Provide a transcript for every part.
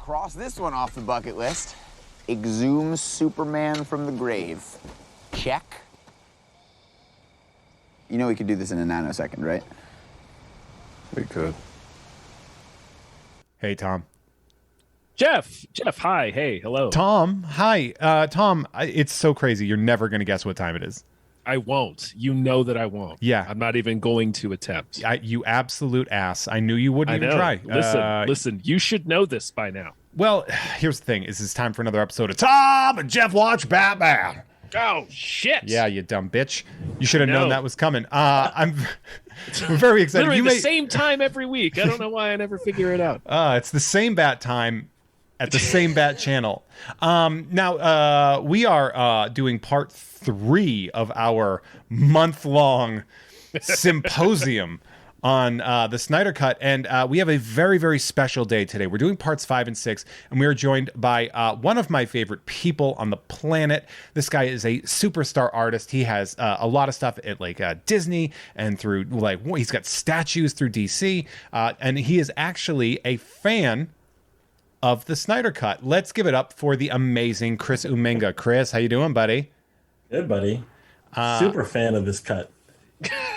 Cross this one off the bucket list. Exhume Superman from the grave. Check. You know we could do this in a nanosecond, right? We could. Hey, Tom. Jeff, hi. Hey, hello. Tom, hi. Tom, it's so crazy. You're never going to guess what time it is. I won't. You know that I won't. Yeah. I'm not even going to attempt. You absolute ass. I knew you wouldn't even try. Listen, you should know this by now. Well, here's the thing. Is it's time for another episode of Tom and Jeff Watch Batman. Oh, shit. Yeah, you dumb bitch. You should have known that was coming. I'm very excited. Literally the same time every week. I don't know why I never figure it out. It's the same bat time at the same bat channel. Now, we are doing part 3 of our month-long symposium on the Snyder Cut, and we have a very, very special day today. We're doing parts 5 and 6, and we are joined by one of my favorite people on the planet. This guy is a superstar artist. He has a lot of stuff at like Disney and through he's got statues through DC, and he is actually a fan of the Snyder Cut. Let's give it up for the amazing Chris Uminga. Chris, how you doing, buddy? Good, buddy. Super fan of this cut.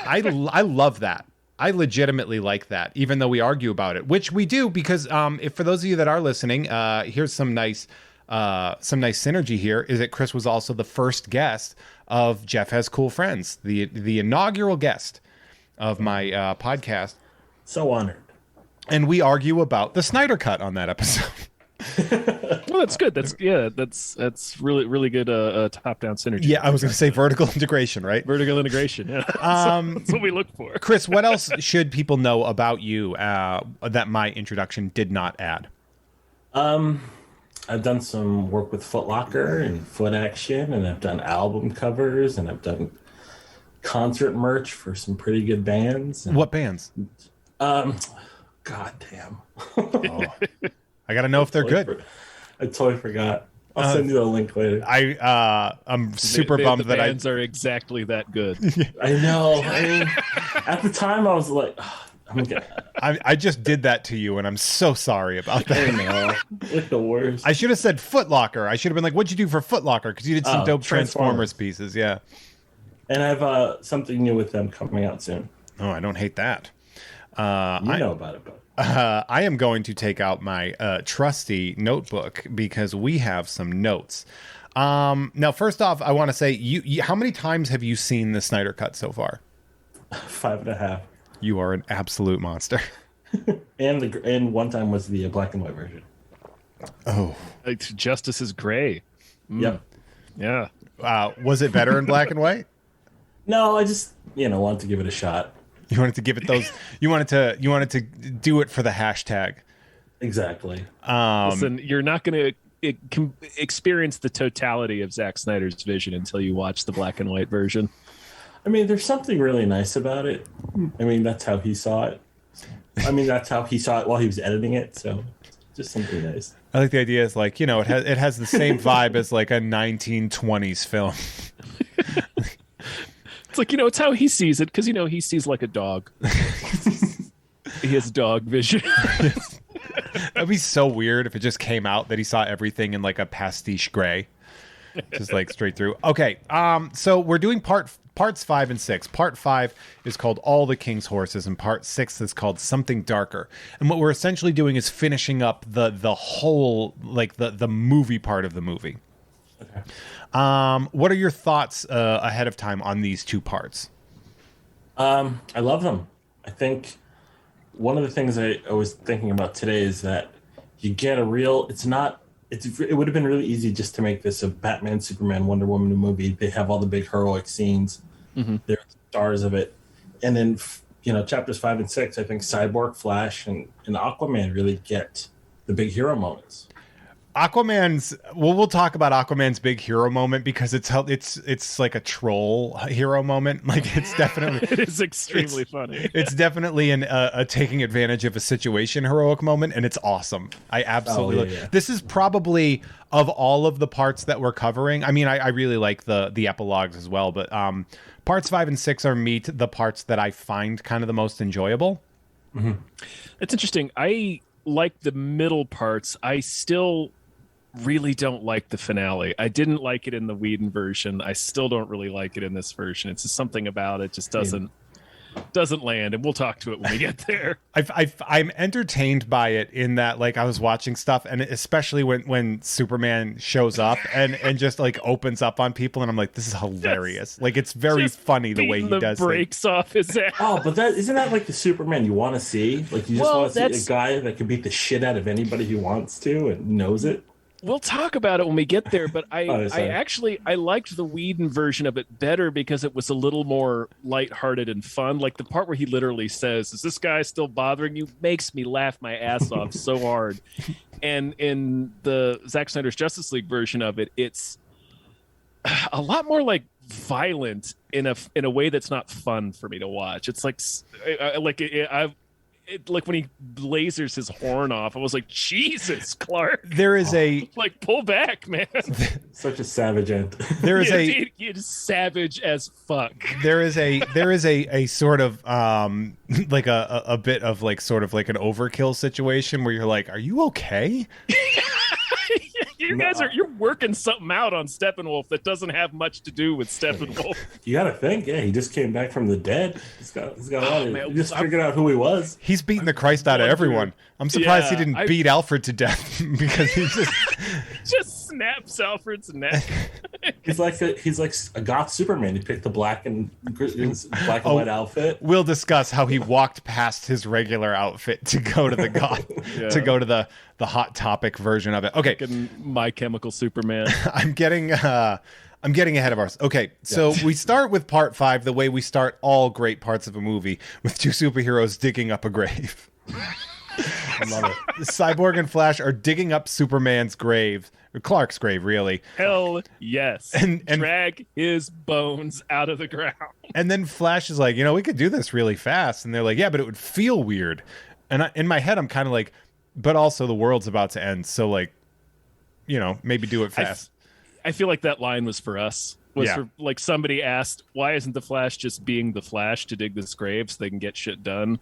I love that. I legitimately like that, even though we argue about it, which we do because if for those of you that are listening, here's some nice synergy here. Is that Chris was also the first guest of Jeff Has Cool Friends, the inaugural guest of my podcast. So honored. And we argue about the Snyder Cut on that episode. Well, that's good. That's really, really good top-down synergy. Yeah, I was going to say vertical integration, right? Vertical integration, yeah. That's what we look for. Chris, what else should people know about you that my introduction did not add? I've done some work with Foot Locker and Foot Action, and I've done album covers, and I've done concert merch for some pretty good bands. And, what bands? God damn. I got to know if they're good. I totally forgot. I'll send you a link later. I'm super bummed the bands are exactly that good. I know. I mean, at the time, I was like, oh, I just did that to you, and I'm so sorry about that. I know. Like the worst. I should have said Foot Locker. I should have been like, what'd you do for Foot Locker? Because you did some dope Transformers pieces. Yeah. And I have something new with them coming out soon. Oh, I don't hate that. You know about it, but. I am going to take out my trusty notebook because we have some notes. Now, first off, I want to say, you how many times have you seen the Snyder Cut so far? 5.5. You are an absolute monster. and one time was the black and white version. Oh, Justice is Gray. Yep. Yeah. Was it better in black and white? No, I just wanted to give it a shot. You wanted to give it those. You wanted to do it for the hashtag. Exactly. Listen, you're not going to experience the totality of Zack Snyder's vision until you watch the black and white version. I mean, there's something really nice about it. I mean, that's how he saw it. I mean, that's how he saw it while he was editing it. So, just something nice. I like the idea. Is like it has the same vibe as like a 1920s film. It's like, it's how he sees it, because, he sees like a dog. He has dog vision. That'd be so weird if it just came out that he saw everything in like a pastiche gray. Just like straight through. Okay, so we're doing parts 5 and 6. Part 5 is called All the King's Horses, and part 6 is called Something Darker. And what we're essentially doing is finishing up the whole, like the movie part of the movie. Okay. What are your thoughts ahead of time on these two parts? I love them. I think one of the things I was thinking about today is that you get a real. It would have been really easy just to make this a Batman, Superman, Wonder Woman movie. They have all the big heroic scenes. Mm-hmm. They're stars of it, and then chapters 5 and 6. I think Cyborg, Flash, and Aquaman really get the big hero moments. We'll talk about Aquaman's big hero moment because it's like a troll hero moment. Like it's definitely it is extremely funny. It's definitely a taking advantage of a situation heroic moment, and it's awesome. I absolutely. Yeah. This is probably of all of the parts that we're covering. I mean, I really like the epilogues as well, but parts 5 and 6 are the parts that I find kind of the most enjoyable. Mm-hmm. It's interesting. like the middle parts. I still really don't like the finale. I didn't like it in the Whedon version. I still don't really like it in this version. It's just something about it just doesn't land, and we'll talk to it when we get there. I'm entertained by it in that, like, I was watching stuff, and especially when Superman shows up and just like opens up on people, and I'm like, this is hilarious. Like, it's very funny the way he does the brakes off his ass. Oh, but isn't that like the Superman you want to see? Like, you just want to see a guy that can beat the shit out of anybody who wants to and knows it. We'll talk about it when we get there, but I liked the Whedon version of it better because it was a little more lighthearted and fun. Like the part where he literally says, "Is this guy still bothering you?" makes me laugh my ass off so hard. And in the Zack Snyder's Justice League version of it, it's a lot more like violent in a way that's not fun for me to watch. It's like like when he lasers his horn off, I was like, Jesus, Clark. There is like, pull back, man. Such a savage end. There is it's savage as fuck. There is a sort of like a bit of like sort of like an overkill situation where you're like, are you okay? You're working something out on Steppenwolf that doesn't have much to do with Steppenwolf. You gotta think, he just came back from the dead. He's got a lot of. He just figured out who he was. He's beating the Christ out of everyone. I'm surprised he didn't beat Alfred to death because he just snaps Alfred's neck. He's like a goth Superman. He picked the black and white outfit. We'll discuss how he walked past his regular outfit to go to the goth, to go to the Hot Topic version of it. Okay, My Chemical Superman. I'm getting ahead of ours. Okay, so we start with part 5 the way we start all great parts of a movie, with two superheroes digging up a grave. I love it. Cyborg and Flash are digging up Superman's grave, or Clark's grave, really. Hell yes. And drag his bones out of the ground. And then Flash is like, we could do this really fast. And they're like, yeah, but it would feel weird. And in my head, I'm kind of like, but also the world's about to end. So, like, maybe do it fast. I feel like that line was for us. For, like, somebody asked, why isn't the Flash just being the Flash to dig this grave so they can get shit done?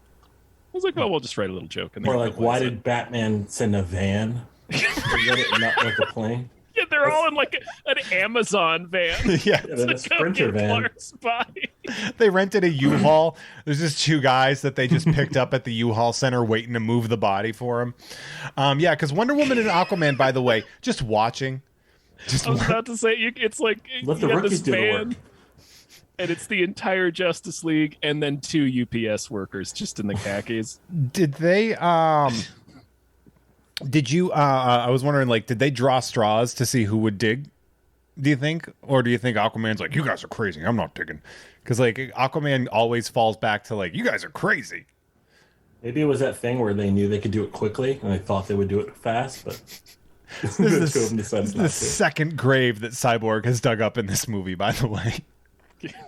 I was like, well, we'll just write a little joke in there. Or like, why did Batman send a van? Not like a plane? Yeah, they're all in like an Amazon van. Yeah, a Sprinter van. Clark's body. They rented a U-Haul. There's just two guys that they just picked up at the U-Haul center waiting to move the body for him. Because Wonder Woman and Aquaman, by the way, just watching. I was about to say, it's like let the rookies do the work. And it's the entire Justice League and then 2 UPS workers just in the khakis. Did they did you I was wondering, like, did they draw straws to see who would dig, do you think? Or do you think Aquaman's like, you guys are crazy, I'm not digging? Because like Aquaman always falls back to like, you guys are crazy. Maybe it was that thing where they knew they could do it quickly and they thought they would do it fast, but this is the second grave that Cyborg has dug up in this movie, by the way.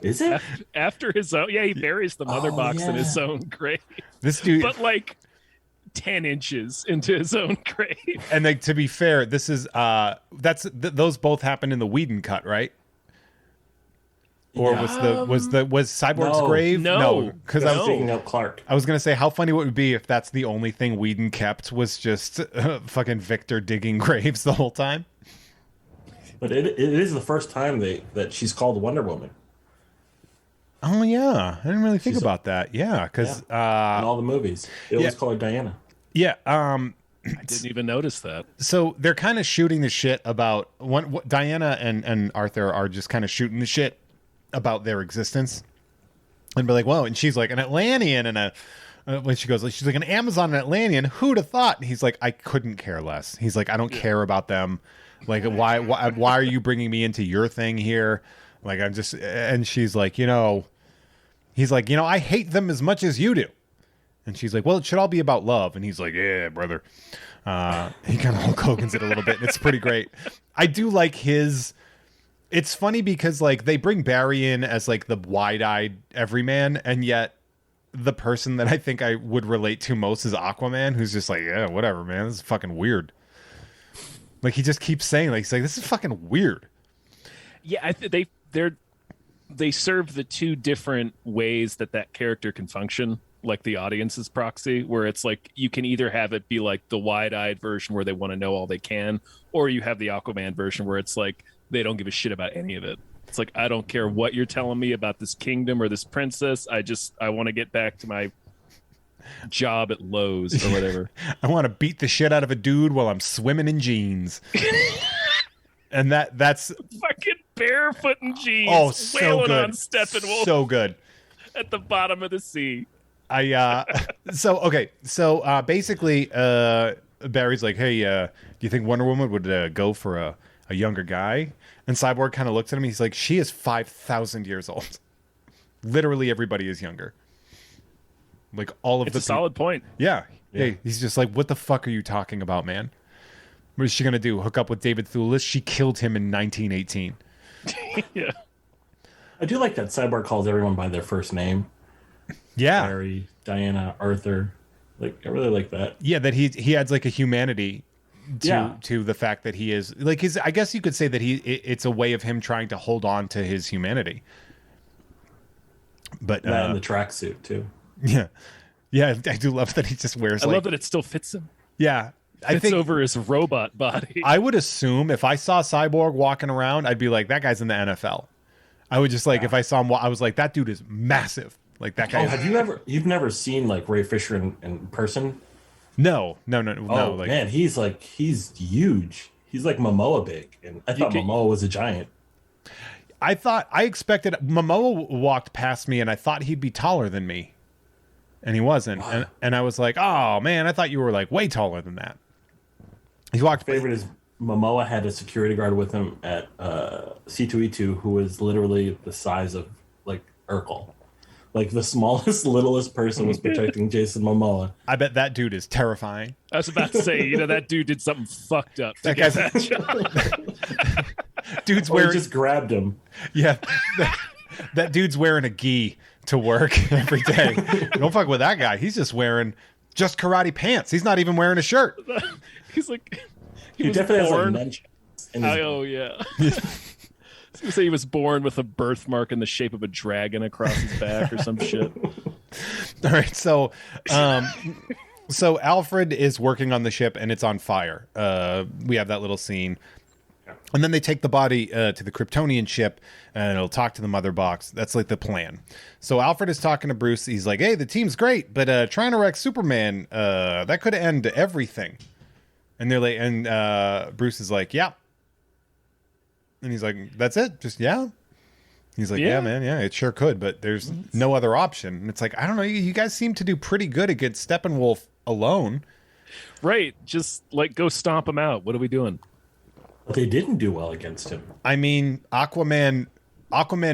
Is it? After his own, he buries the mother box in his own grave. This dude, but like 10 inches into his own grave. And like, to be fair, this is those both happened in the Whedon cut, right? Or was Cyborg's grave? No, because I was digging up Clark. I was gonna say how funny it would be if that's the only thing Whedon kept was just fucking Victor digging graves the whole time. But it is the first time that she's called Wonder Woman. Oh yeah, I didn't really think about that. Yeah, because in all the movies, they always call her Diana. Yeah, I didn't even notice that. So they're kind of shooting the shit about what Diana and Arthur are just kind of shooting the shit about their existence, and be like, "Whoa!" And she's like, "An Atlantean and when she goes, she's like, an Amazon and Atlantean. Who'd have thought?" And he's like, "I couldn't care less." He's like, "I don't care about them. Like, why are you bringing me into your thing here?" Like, I'm just, and she's like, he's like, I hate them as much as you do. And she's like, well, it should all be about love. And he's like, yeah, brother. He kind of Hulk Hogan's it a little bit. And it's pretty great. I do like it's funny because like they bring Barry in as like the wide-eyed everyman. And yet the person that I think I would relate to most is Aquaman, who's just like, yeah, whatever, man. This is fucking weird. Like he just keeps saying, like, he's like, this is fucking weird. Yeah, they serve the two different ways that character can function like the audience's proxy, where it's like you can either have it be like the wide-eyed version where they want to know all they can, or you have the Aquaman version where it's like they don't give a shit about any of it. It's like, I don't care what you're telling me about this kingdom or this princess. I want to get back to my job at Lowe's or whatever. I want to beat the shit out of a dude while I'm swimming in jeans. And that's fucking barefoot in jeans. Oh, so wailing good. on Steppenwolf So good. at the bottom of the sea. So basically Barry's like, hey, do you think Wonder Woman would go for a younger guy? And Cyborg kind of looks at him. He's like, she is 5,000 years old. Literally everybody is younger. Like all of it's a solid point. Yeah. Hey, he's just like, what the fuck are you talking about, man? What is she gonna do? Hook up with David Thewlis? She killed him in 1918. Yeah. I do like that Cyborg calls everyone by their first name. Yeah. Barry, Diana, Arthur. Like, I really like that. Yeah, that he adds like a humanity to the fact that he is like his. I guess you could say that it's a way of him trying to hold on to his humanity. But that and the tracksuit too. Yeah, I do love that he just wears. I love that it still fits him. Yeah, I think over his robot body. I would assume if I saw Cyborg walking around, I'd be like, that guy's in the NFL. I would just like if I saw him, I was like, that dude is massive. Like that guy. Oh, you've never seen like Ray Fisher in person? No. Oh like, man, he's huge. He's like Momoa big, and I thought Momoa was a giant. I expected Momoa walked past me, and I thought he'd be taller than me, and he wasn't. And I was like, oh man, I thought you were like way taller than that. He walked. My favorite is Momoa had a security guard with him at C2E2 who was literally the size of like Urkel. Like the smallest, littlest person was protecting Jason Momoa. I bet that dude is terrifying. I was about to say, that dude did something fucked up. That guy's that dude's wearing. Just grabbed him. Yeah, that dude's wearing a gi to work every day. Don't fuck with that guy. He's just wearing just karate pants. He's not even wearing a shirt. He's like, he definitely has like nunchucks. Oh yeah. I was gonna say he was born with a birthmark in the shape of a dragon across his back or some shit. All right, so Alfred is working on the ship and it's on fire. We have that little scene, and then they take the body to the Kryptonian ship and it'll talk to the mother box. That's like the plan. So Alfred is talking to Bruce. He's like, "Hey, the team's great, but trying to wreck Superman, that could end everything." And they're like, and Bruce is like, "Yeah." And he's like, that's it? Just, yeah? He's like, yeah, man, yeah, it sure could, but there's no other option. And it's like, I don't know, you guys seem to do pretty good against Steppenwolf alone. Right, just, like, go stomp him out. What are we doing? But they didn't do well against him. I mean, Aquaman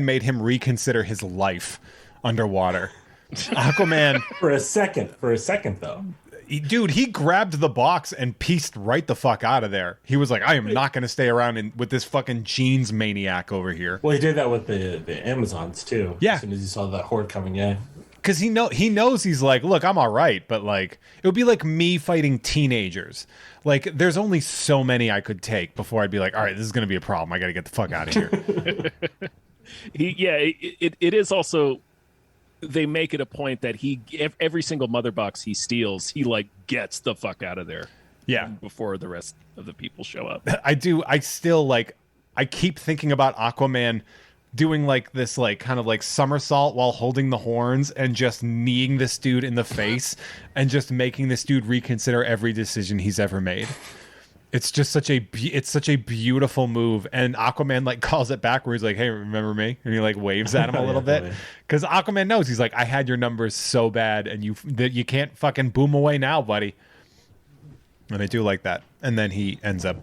made him reconsider his life underwater. Aquaman... For a second, though. Dude, he grabbed the box and pieced right the fuck out of there. He was like, I am not going to stay around with this fucking jeans maniac over here. Well, he did that with the Amazons, too. Yeah. As soon as he saw that horde coming, yeah. Because he knows he's like, look, I'm all right, but like, it would be like me fighting teenagers. Like, there's only so many I could take before I'd be like, all right, this is going to be a problem. I got to get the fuck out of here. It is also... They make it a point that every single mother box he steals, he like gets the fuck out of there. Yeah. Before the rest of the people show up. I still like, I keep thinking about Aquaman doing like this, like kind of like somersault while holding the horns and just kneeing this dude in the face and just making this dude reconsider every decision he's ever made. It's just such a beautiful move, and Aquaman like calls it back where he's like, "Hey, remember me?" And he like waves at him a little bit because Aquaman knows he's like, "I had your numbers so bad, and you can't fucking boom away now, buddy." And I do like that, and then he ends up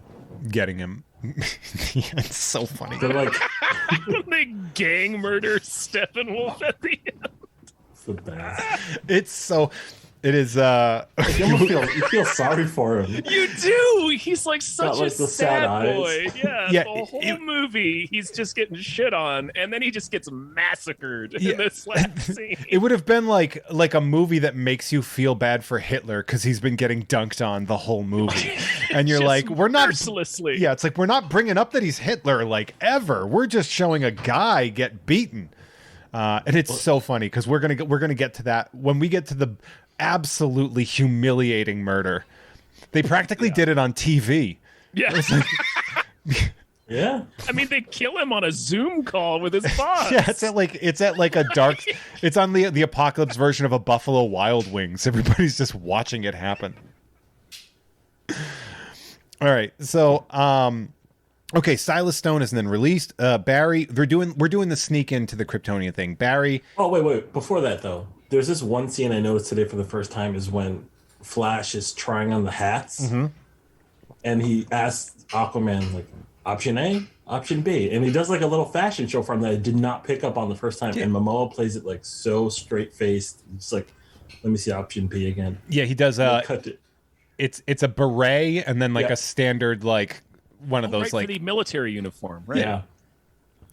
getting him. It's so funny. They're like, they gang murder Steppenwolf at the end. It's the best. It's so. It is. You feel sorry for him. You do. He's like such a sad boy. Yeah, the whole movie, he's just getting shit on, and then he just gets massacred in this last scene. It would have been like a movie that makes you feel bad for Hitler because he's been getting dunked on the whole movie, and you're like, we're not mercilessly. Yeah, it's like we're not bringing up that he's Hitler like ever. We're just showing a guy get beaten. And it's so funny because we're gonna get to that when we get to the absolutely humiliating murder. They practically did it on TV. Yeah. Yeah. I mean, they kill him on a Zoom call with his boss. Yeah, it's at like a dark. It's on the apocalypse version of a Buffalo Wild Wings. Everybody's just watching it happen. All right, so okay, Silas Stone is then released. Barry, we're doing the sneak into the Kryptonian thing. Barry. Oh wait! Before that though, there's this one scene I noticed today for the first time is when Flash is trying on the hats, and he asks Aquaman like, option A, option B, and he does like a little fashion show for him that I did not pick up on the first time. Yeah. And Momoa plays it like so straight faced. It's like, let me see option B again. Yeah, he does. Cut it. It's a beret and then like a standard like one of those like for the military uniform, right? Yeah.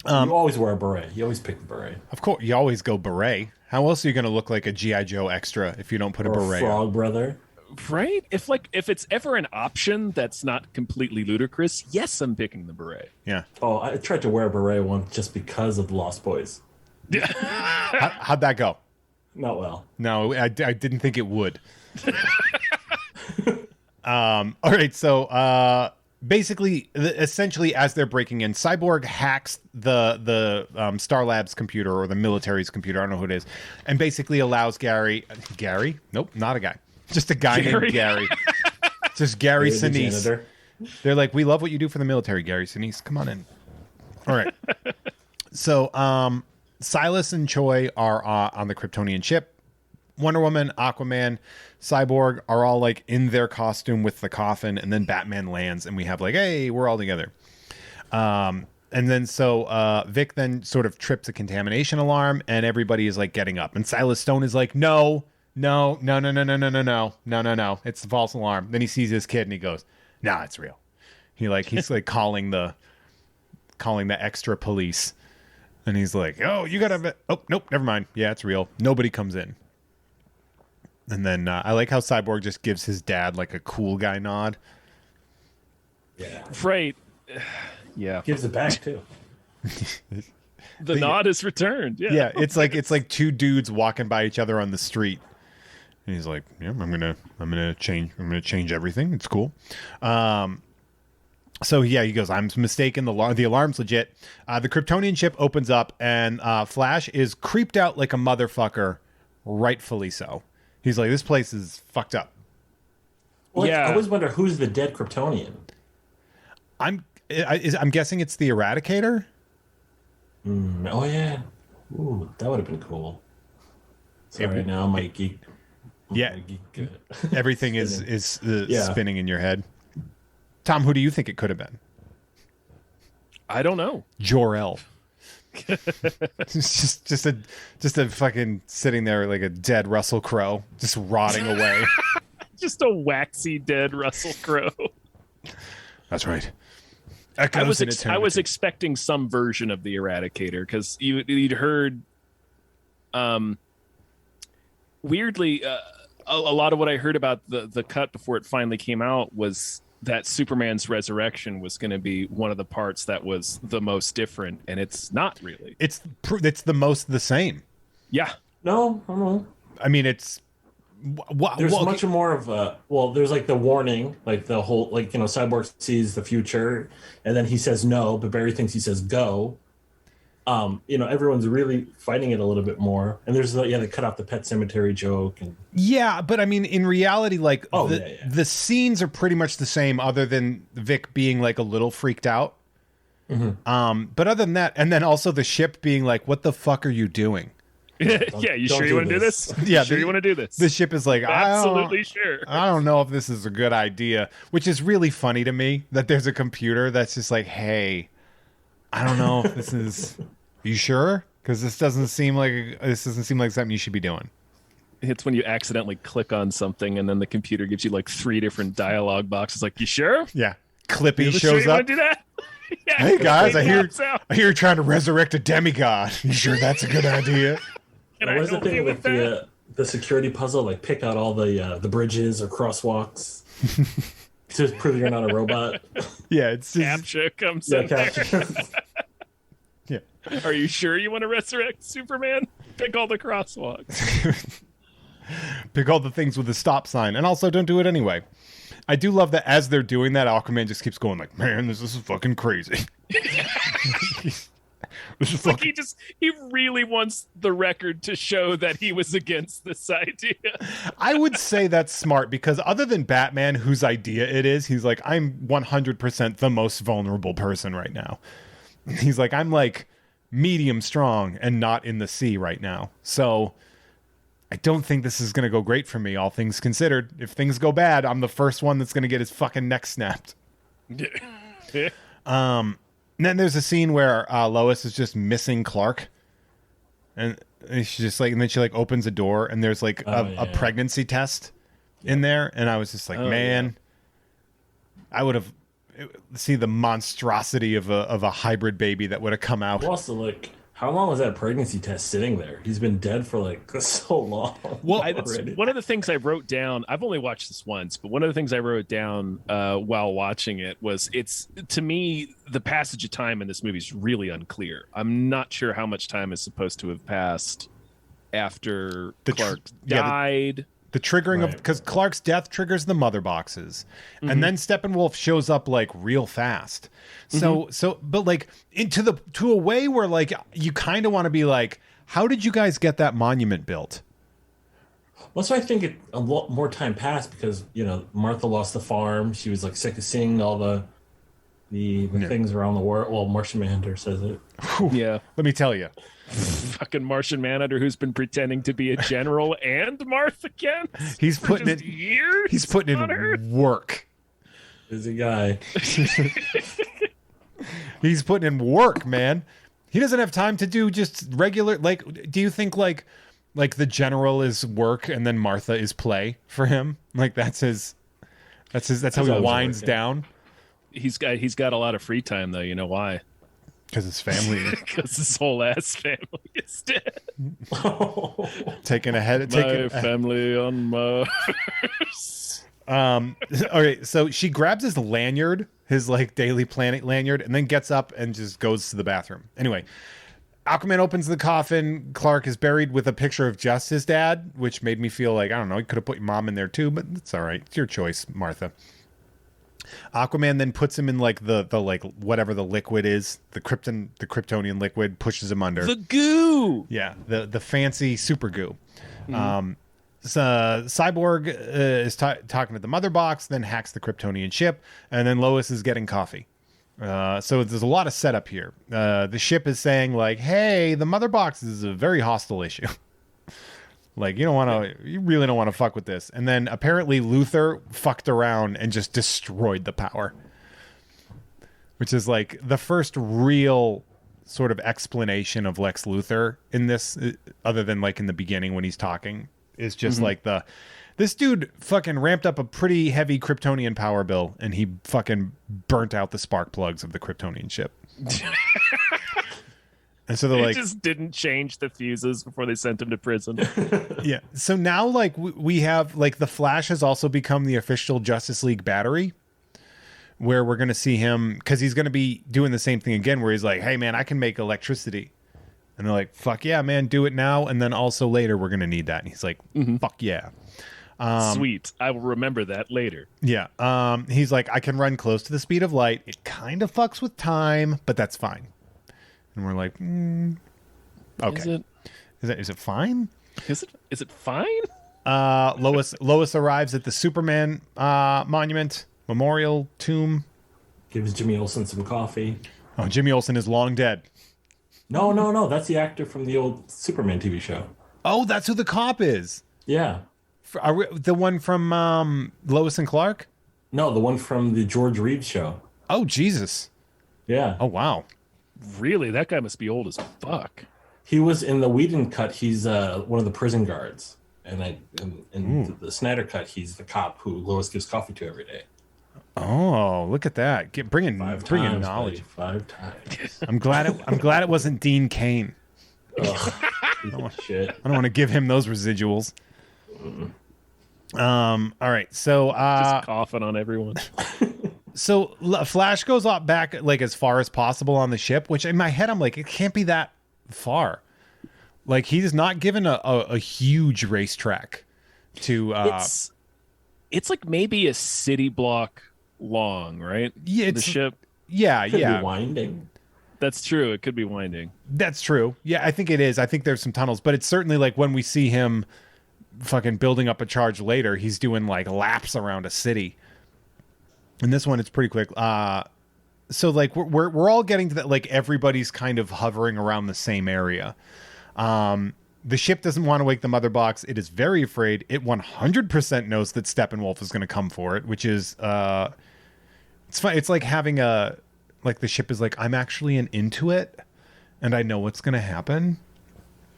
You always wear a beret. You always pick the beret. Of course, you always go beret. How else are you going to look like a G.I. Joe extra if you don't put a beret Frog on? brother. Right? If it's ever an option that's not completely ludicrous, yes, I'm picking the beret. Yeah. Oh, I tried to wear a beret once just because of the Lost Boys. How'd that go? Not well. No, I didn't think it would. All right, so basically, essentially, as they're breaking in, Cyborg hacks the Star Labs computer or the military's computer. I don't know who it is, and basically allows Gary. Nope, not a guy. Just a guy named Gary. Just Gary Sinise. They're like, we love what you do for the military, Gary Sinise. Come on in. All right. So Silas and Choi are on the Kryptonian ship. Wonder Woman, Aquaman, Cyborg are all like in their costume with the coffin, and then Batman lands, and we have like, hey, we're all together. And then so Vic then sort of trips a contamination alarm, and everybody is like getting up, and Silas Stone is like, no, it's a false alarm. Then he sees his kid, and he goes, nah, it's real. He's like calling the extra police, and he's like, oh, you gotta, oh nope, never mind, yeah, it's real. Nobody comes in. And then I like how Cyborg just gives his dad like a cool guy nod. Yeah. Right. Yeah. Gives it back too. The nod is returned. Yeah. Yeah, it's like two dudes walking by each other on the street. And he's like, yeah, I'm gonna change everything. It's cool. So yeah, he goes, I'm mistaken. The alarm's legit. The Kryptonian ship opens up, and Flash is creeped out like a motherfucker, rightfully so. He's like, this place is fucked up. Well, yeah. I always wonder who's the dead Kryptonian. I'm guessing it's the Eradicator. Oh yeah. Ooh, that would have been cool. Sorry, now my geek. Yeah. Everything is spinning in your head. Tom, who do you think it could have been? I don't know. Jor-El. just a fucking sitting there like a dead Russell Crowe, just rotting away. Just a waxy dead Russell Crowe. That's right. I was expecting some version of the Eradicator because you'd heard, weirdly, a lot of what I heard about the cut before it finally came out was that Superman's resurrection was going to be one of the parts that was the most different, and it's not really. It's the most the same. Yeah. No, I don't know. I mean, it's there's much more of a there's like the warning, like the whole Cyborg sees the future, and then he says no, but Barry thinks he says go. Everyone's really fighting it a little bit more, and there's they cut out the Pet Cemetery joke, and but I mean, in reality, like the scenes are pretty much the same, other than Vic being like a little freaked out. Mm-hmm. But other than that, and then also the ship being like, "What the fuck are you doing?" Yeah, you sure you want to do this? Yeah, sure you want to do this? The ship is like, absolutely sure. I don't know if this is a good idea, which is really funny to me that there's a computer that's just like, hey. I don't know if this is. Are you sure? Because this doesn't seem like something you should be doing. It's when you accidentally click on something and then the computer gives you like 3 different dialogue boxes. Like, you sure? Yeah. Clippy shows sure you up. Want to do that? Yeah, hey guys, I hear you're trying to resurrect a demigod. You sure that's a good idea? What was the thing with the security puzzle? Like, pick out all the bridges or crosswalks. Just prove you're not a robot. Yeah, it's just, CAPTCHA comes in CAPTCHA. Yeah. Are you sure you want to resurrect Superman? Pick all the crosswalks. Pick all the things with the stop sign, and also don't do it anyway. I do love that as they're doing that, Aquaman just keeps going like, man, this is fucking crazy. This is like he really wants the record to show that he was against this idea. I would say that's smart because other than Batman, whose idea it is, he's like, I'm 100% the most vulnerable person right now. He's like, I'm like medium strong and not in the sea right now. So I don't think this is going to go great for me, all things considered. If things go bad, I'm the first one that's going to get his fucking neck snapped. And then there's a scene where Lois is just missing Clark. And she's just like, and then she like opens a door and there's like a pregnancy test in there. And I was just like, man, I would have see the monstrosity of a hybrid baby that would have come out. Also, like, how long was that pregnancy test sitting there? He's been dead for like so long. Well, one of the things I wrote down, I've only watched this once, but one of the things I wrote down while watching it was to me, the passage of time in this movie is really unclear. I'm not sure how much time is supposed to have passed after Clark died. The triggering of, because Clark's death triggers the mother boxes, and then Steppenwolf shows up like real fast. So but like to a way where like you kind of want to be like, how did you guys get that monument built? Well, so I think a lot more time passed because Martha lost the farm. She was like sick of seeing all the things around the world. Well, Martian Manhunter says it. Yeah, let me tell you. Fucking Martian Manhunter, who's been pretending to be a general and Martha Kent. He's putting it years. He's putting in work. Busy guy. He's putting in work, man. He doesn't have time to do just regular. Like, do you think like the general is work and then Martha is play for him? Like that's how he winds down. He's got a lot of free time though. You know why? Because his family. Because his whole ass family is dead. Taking family on Mars. Okay, so she grabs his lanyard, his like Daily Planet lanyard, and then gets up and just goes to the bathroom. Anyway, Aquaman opens the coffin. Clark is buried with a picture of just his dad, which made me feel like, I don't know, he could have put your mom in there too, but it's all right. It's your choice, Martha. Aquaman then puts him in like the like whatever the liquid is, the Kryptonian liquid, pushes him under. The goo. Yeah, the fancy super goo. So Cyborg is talking to the mother box, then hacks the Kryptonian ship, and then Lois is getting coffee. So there's a lot of setup here. The ship is saying like, "Hey, the mother box is a very hostile issue." Like, you really don't want to fuck with this. And then apparently Luthor fucked around and just destroyed the power. Which is like the first real sort of explanation of Lex Luthor in this, other than like in the beginning when he's talking, is just like this dude fucking ramped up a pretty heavy Kryptonian power bill and he fucking burnt out the spark plugs of the Kryptonian ship. And so they just didn't change the fuses before they sent him to prison. Yeah. So now like we have like the Flash has also become the official Justice League battery, where we're going to see him because he's going to be doing the same thing again, where he's like, "Hey man, I can make electricity." And they're like, "Fuck yeah, man, do it now." And then also later we're going to need that. And he's like, "Fuck yeah." Sweet. I will remember that later. Yeah. He's like, "I can run close to the speed of light. It kind of fucks with time, but that's fine." And we're like, okay. Is it fine? Is it fine? Lois arrives at the Superman monument memorial tomb. Gives Jimmy Olsen some coffee. Oh, Jimmy Olsen is long dead. No. That's the actor from the old Superman TV show. Oh, that's who the cop is. Yeah. The one from Lois and Clark? No, the one from the George Reeves show. Oh, Jesus. Yeah. Oh, wow. Really? That guy must be old as fuck. He was in the Whedon cut. He's one of the prison guards, and in the Snyder cut, he's the cop who Lois gives coffee to every day. Oh, look at that! Bringing knowledge. Buddy, 5 times. I'm glad it wasn't Dean Cain. Shit. I don't want to give him those residuals. All right, so just coughing on everyone. So Flash goes up back like as far as possible on the ship, which in my head I'm like, it can't be that far. Like he's not given a huge racetrack to. It's like maybe a city block long, right? Yeah, the ship. Yeah, Could yeah. be winding. That's true. It could be winding. That's true. Yeah, I think it is. I think there's some tunnels, but it's certainly like when we see him fucking building up a charge later, he's doing like laps around a city. And this one, it's pretty quick. So like we're all getting to that. Like everybody's kind of hovering around the same area. The ship doesn't want to wake the mother box. It is very afraid. It 100% knows that Steppenwolf is going to come for it, which is it's fun. It's like having like the ship is like, I'm actually an Intuit and I know what's going to happen.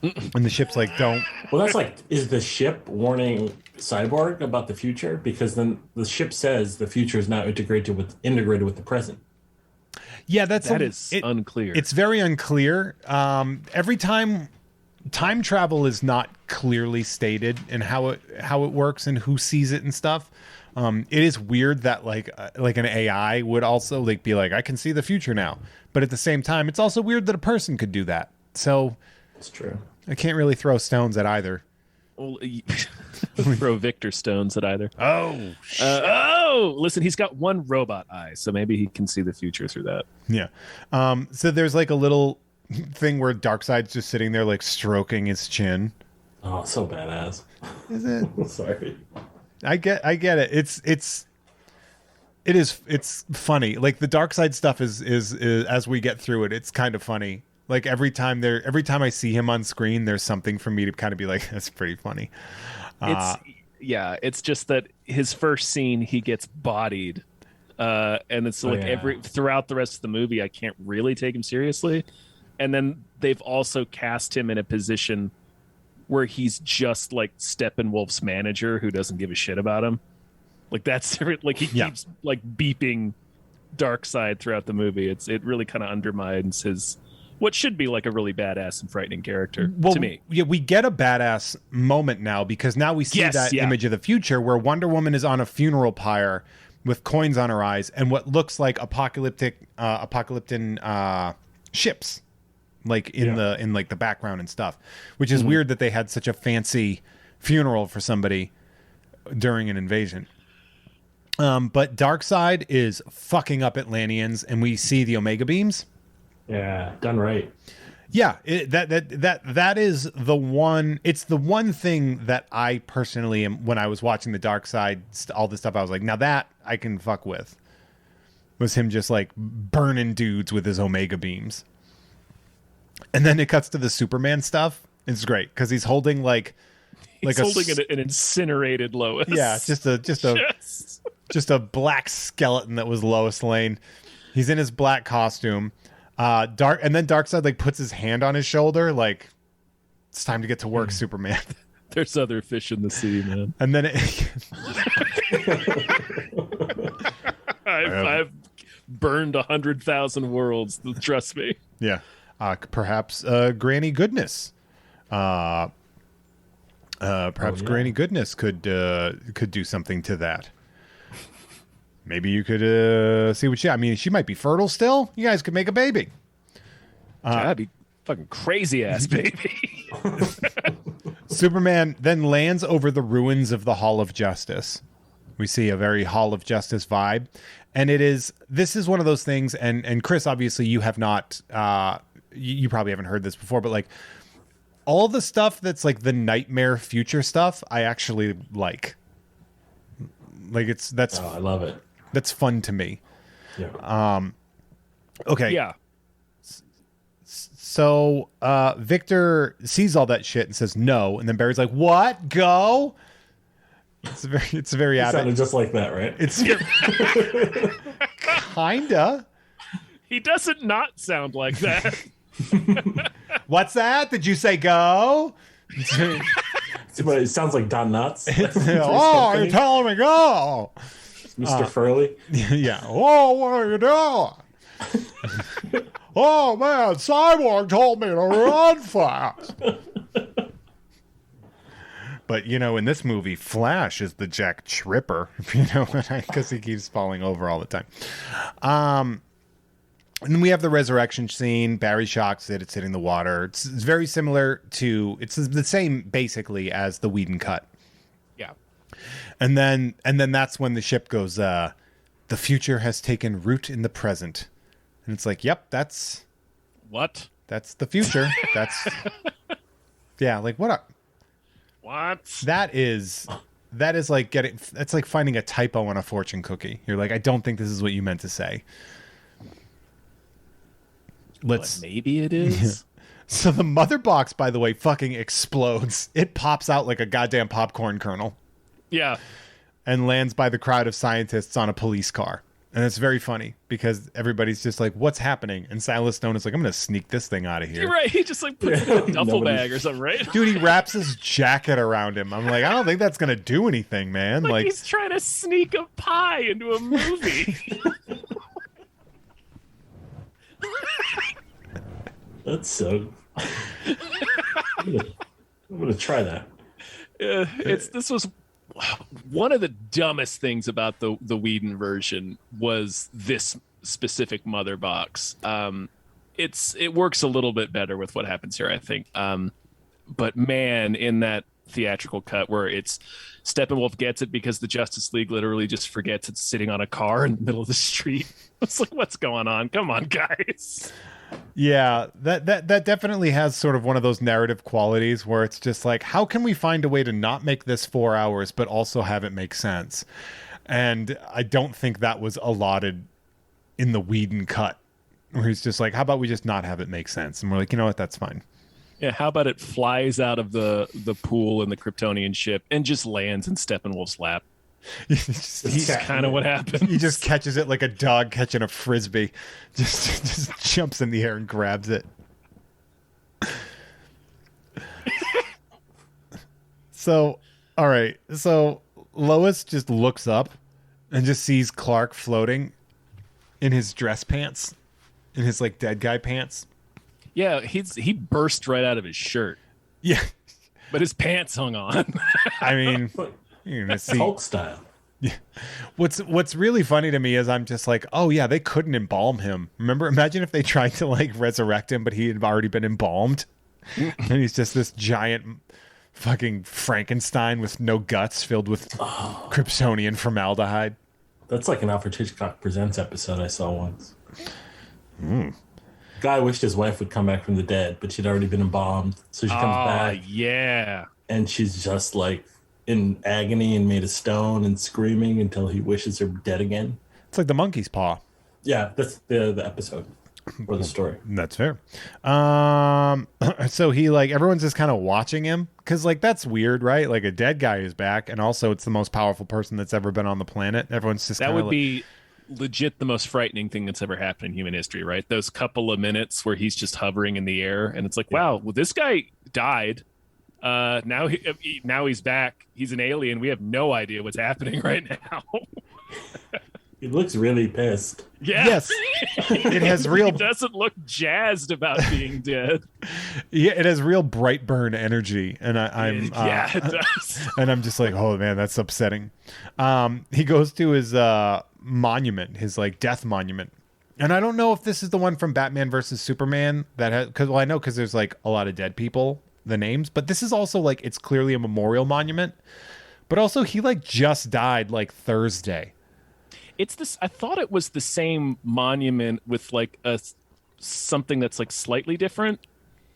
And the ship's like, don't. Well, that's like, is the ship warning Cyborg about the future? Because then the ship says the future is now integrated with the present. Yeah, that is unclear. It's very unclear. Every time travel is not clearly stated and how it works and who sees it and stuff. It is weird that like an AI would also like be like, I can see the future now, but at the same time, it's also weird that a person could do that. So it's true. I can't really throw stones at either. Well, throw Victor stones at either. Oh, listen, he's got one robot eye, so maybe he can see the future through that. Yeah. So there's like a little thing where Darkseid's just sitting there like stroking his chin. Oh, so badass. Is it? Sorry. I get it. It's funny. Like the Darkseid stuff is as we get through it, it's kind of funny. Like every time I see him on screen, there's something for me to kind of be like, that's pretty funny. It's just that his first scene, he gets bodied. And it's throughout the rest of the movie, I can't really take him seriously. And then they've also cast him in a position where he's just like Steppenwolf's manager who doesn't give a shit about him. Like that's like he keeps like beeping Darkseid throughout the movie. It really kind of undermines his what should be like a really badass and frightening character to me. Yeah, we get a badass moment now because now we see image of the future where Wonder Woman is on a funeral pyre with coins on her eyes and what looks like apocalyptic ships. Like in the background and stuff, which is weird that they had such a fancy funeral for somebody during an invasion. But Darkseid is fucking up Atlanteans, and we see the Omega beams. Yeah, done right. Yeah, that is the one. It's the one thing that I personally am. When I was watching the Darkseid, all this stuff, I was like, now that I can fuck with. Was him just like burning dudes with his Omega beams. And then it cuts to the Superman stuff. It's great because he's holding he's holding an incinerated Lois. Yeah, just a black skeleton that was Lois Lane. He's in his black costume. And then Darkseid like puts his hand on his shoulder, like it's time to get to work, Superman. There's other fish in the sea, man. And then I've burned 100,000 worlds. Trust me. Yeah. Perhaps Granny Goodness. Granny Goodness could do something to that. Maybe you could see what she. I mean, she might be fertile still. You guys could make a baby. That'd be fucking crazy ass baby. Superman then lands over the ruins of the Hall of Justice. We see a very Hall of Justice vibe, and this is one of those things. And Chris, obviously, you have not. You probably haven't heard this before, but like all the stuff that's like the nightmare future stuff, I actually like. Like I love it. That's fun to me. Yeah. Okay. Yeah. So Victor sees all that shit and says no, and then Barry's like, "What? Go?" It's very It sounded just like that, right? It's kinda. He doesn't not sound like that. What's that? Did you say go? But it sounds like Don Knotts. Oh, you're telling me go, Mr. Furley. Yeah. Oh, what are you doing? Oh man, Cyborg told me to run fast. But, in this movie, Flash is the Jack Tripper, because he keeps falling over all the time. And then we have the resurrection scene. Barry shocks it. It's hitting the water. It's very similar to, it's the same basically as the Whedon cut. Yeah. And then that's when the ship goes, the future has taken root in the present. And it's like, yep, that's the future. That's, yeah, like what? That is like that's like finding a typo on a fortune cookie. You're like, I don't think this is what you meant to say. Maybe it is. So the mother box, by the way, fucking explodes. It pops out like a goddamn popcorn kernel. Yeah. And lands by the crowd of scientists on a police car. And it's very funny because everybody's just like, what's happening? And Silas Stone is like, I'm going to sneak this thing out of here. You're right. He just like puts it in a duffel bag or something, right? Dude, he wraps his jacket around him. I'm like, I don't think that's going to do anything, man. Like he's trying to sneak a pie into a movie. That's so. I'm gonna try that. This was one of the dumbest things about the Whedon version was this specific mother box. It works a little bit better with what happens here, I think. But man, in that theatrical cut where it's Steppenwolf gets it because the Justice League literally just forgets it's sitting on a car in the middle of the street. It's like, what's going on? Come on, guys. Yeah, that definitely has sort of one of those narrative qualities where it's just like, how can we find a way to not make this 4 hours, but also have it make sense? And I don't think that was allotted in the Whedon cut, where he's just like, how about we just not have it make sense? And we're like, you know what, that's fine. Yeah, how about it flies out of the pool in the Kryptonian ship and just lands in Steppenwolf's lap? He's kind of what happens. He just catches it like a dog catching a frisbee. Just jumps in the air and grabs it. So, all right. So Lois just looks up and just sees Clark floating in his dress pants, in his like dead guy pants. Yeah, he burst right out of his shirt. Yeah, but his pants hung on. I mean, you're gonna see Hulk style. Yeah. What's really funny to me is I'm just like, oh yeah, they couldn't embalm him. Remember, imagine if they tried to like resurrect him, but he had already been embalmed, and he's just this giant fucking Frankenstein with no guts, filled with Kryptonian formaldehyde. That's like an Alfred Hitchcock Presents episode I saw once. Guy wished his wife would come back from the dead, but she'd already been embalmed, so she comes back. Yeah, and she's just like in agony and made of stone and screaming until he wishes her dead again. It's like the monkey's paw. Yeah, that's the episode or the story. That's fair. So he like everyone's just kind of watching him because like that's weird, right? Like a dead guy is back, and also it's the most powerful person that's ever been on the planet. Everyone's just that would be legit the most frightening thing that's ever happened in human history, right? Those couple of minutes where he's just hovering in the air, and it's like, wow, well, this guy died. Now he's back. He's an alien. We have no idea what's happening right now. He looks really pissed. Yeah. Yes. It has real. He doesn't look jazzed about being dead. Yeah, it has real Brightburn energy, and I'm it does. And I'm just like, oh man, that's upsetting. He goes to his monument, his like death monument, and I don't know if this is the one from Batman versus Superman that has because there's like a lot of dead people. The names, but this is also like it's clearly a memorial monument, but also he like just died like Thursday. It's this. I thought it was the same monument with like something that's like slightly different.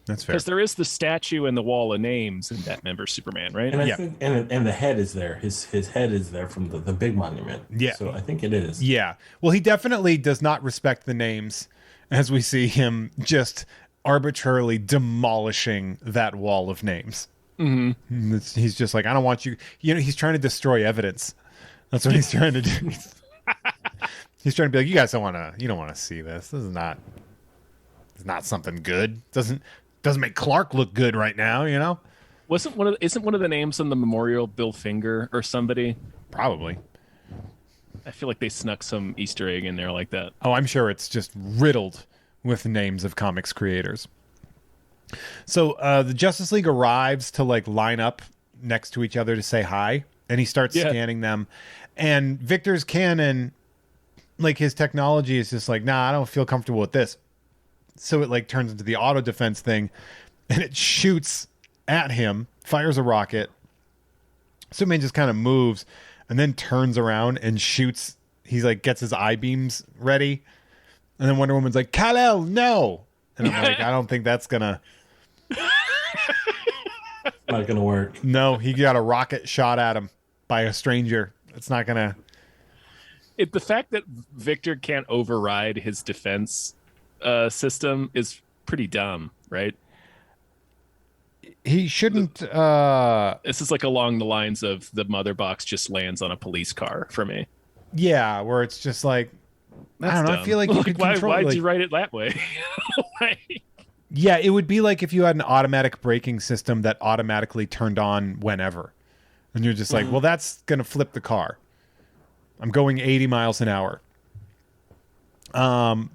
That's fair because there is the statue and the wall of names in Batman vs Superman, right? And I think and the head is there. His head is there from the big monument. Yeah, so I think it is. Yeah, well, he definitely does not respect the names, as we see him just arbitrarily demolishing that wall of names. Mm-hmm. He's just like, I don't want you. He's trying to destroy evidence. That's what he's trying to do. He's trying to be like, you guys don't want to see this. This is not. It's not something good. Doesn't make Clark look good right now. Isn't one of the names on the memorial Bill Finger or somebody? Probably. I feel like they snuck some Easter egg in there like that. Oh, I'm sure it's just riddled with names of comics creators. So the Justice League arrives to like line up next to each other to say hi, and he starts scanning them. And Victor's cannon, like his technology is just like, nah, I don't feel comfortable with this. So it like turns into the auto defense thing, and it shoots at him, fires a rocket. Superman just kind of moves and then turns around and shoots. He's like, gets his eye beams ready. And then Wonder Woman's like, Kal-El, no. And I'm like, I don't think that's gonna Not gonna work. No, he got a rocket shot at him by a stranger. It's not gonna. The fact that Victor can't override his defense system is pretty dumb, right? He shouldn't. This is like along the lines of the mother box just lands on a police car for me. Yeah, where it's just like, That's I don't know. dumb. I feel like you could control. Why'd like, you write it that way? Yeah, it would be like if you had an automatic braking system that automatically turned on whenever. And you're just like, well, that's going to flip the car. I'm going 80 miles an hour.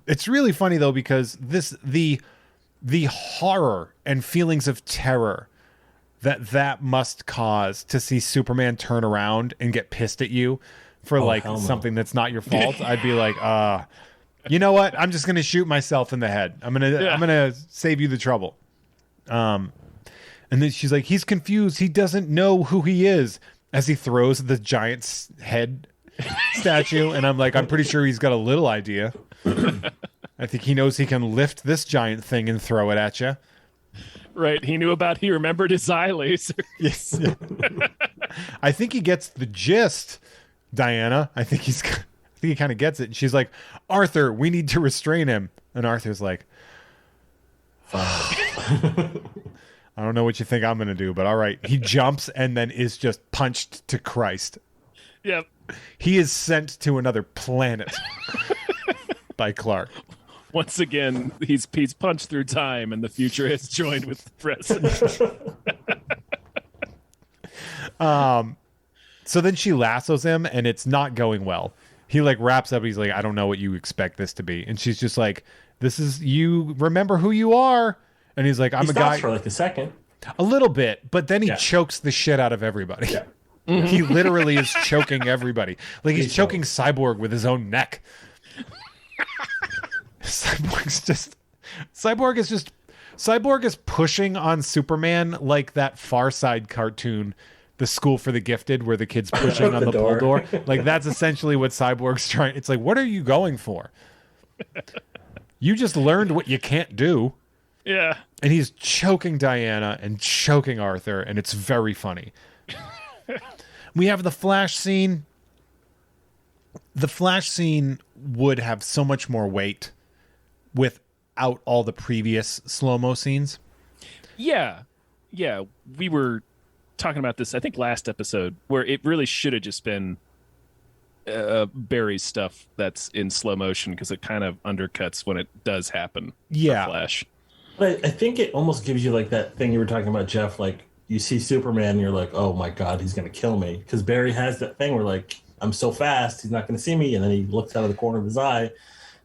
It's really funny, though, because the horror and feelings of terror that must cause to see Superman turn around and get pissed at you for something that's not your fault. I'd be like, you know what? I'm just going to shoot myself in the head. I'm going to save you the trouble. And then she's like, he's confused. He doesn't know who he is, as he throws the giant's head statue. And I'm like, I'm pretty sure he's got a little idea. I think he knows he can lift this giant thing and throw it at you. Right. He remembered his eye laser. Yes. I think he gets the gist, Diana. I think he kind of gets it. And she's like, Arthur, we need to restrain him. And Arthur's like, I don't know what you think I'm going to do, but all right. He jumps and then is just punched to Christ. Yep. He is sent to another planet by Clark. Once again, he's punched through time and the future has joined with the present. So then she lassos him and it's not going well. He like wraps up. He's like, I don't know what you expect this to be. And she's just like, this is, you remember who you are. And he's like, I'm a guy for like a second. A little bit, but then he chokes the shit out of everybody. Yeah. He literally is choking everybody. Like he's choking Cyborg with his own neck. Cyborg is pushing on Superman like that Far Side cartoon, The School for the Gifted, where the kid's pushing on the pull door. Like that's essentially what Cyborg's trying. It's like, what are you going for? You just learned what you can't do. Yeah. And he's choking Diana and choking Arthur, and it's very funny. We have the Flash scene. The Flash scene would have so much more weight without all the previous slow-mo scenes. Yeah. Yeah. We were talking about this, I think, last episode, where it really should have just been Barry's stuff that's in slow motion because it kind of undercuts when it does happen. Yeah. Flash. But I think it almost gives you like that thing you were talking about, Jeff. Like you see Superman, and you're like, "Oh my God, he's gonna kill me!" Because Barry has that thing where like, "I'm so fast, he's not gonna see me," and then he looks out of the corner of his eye,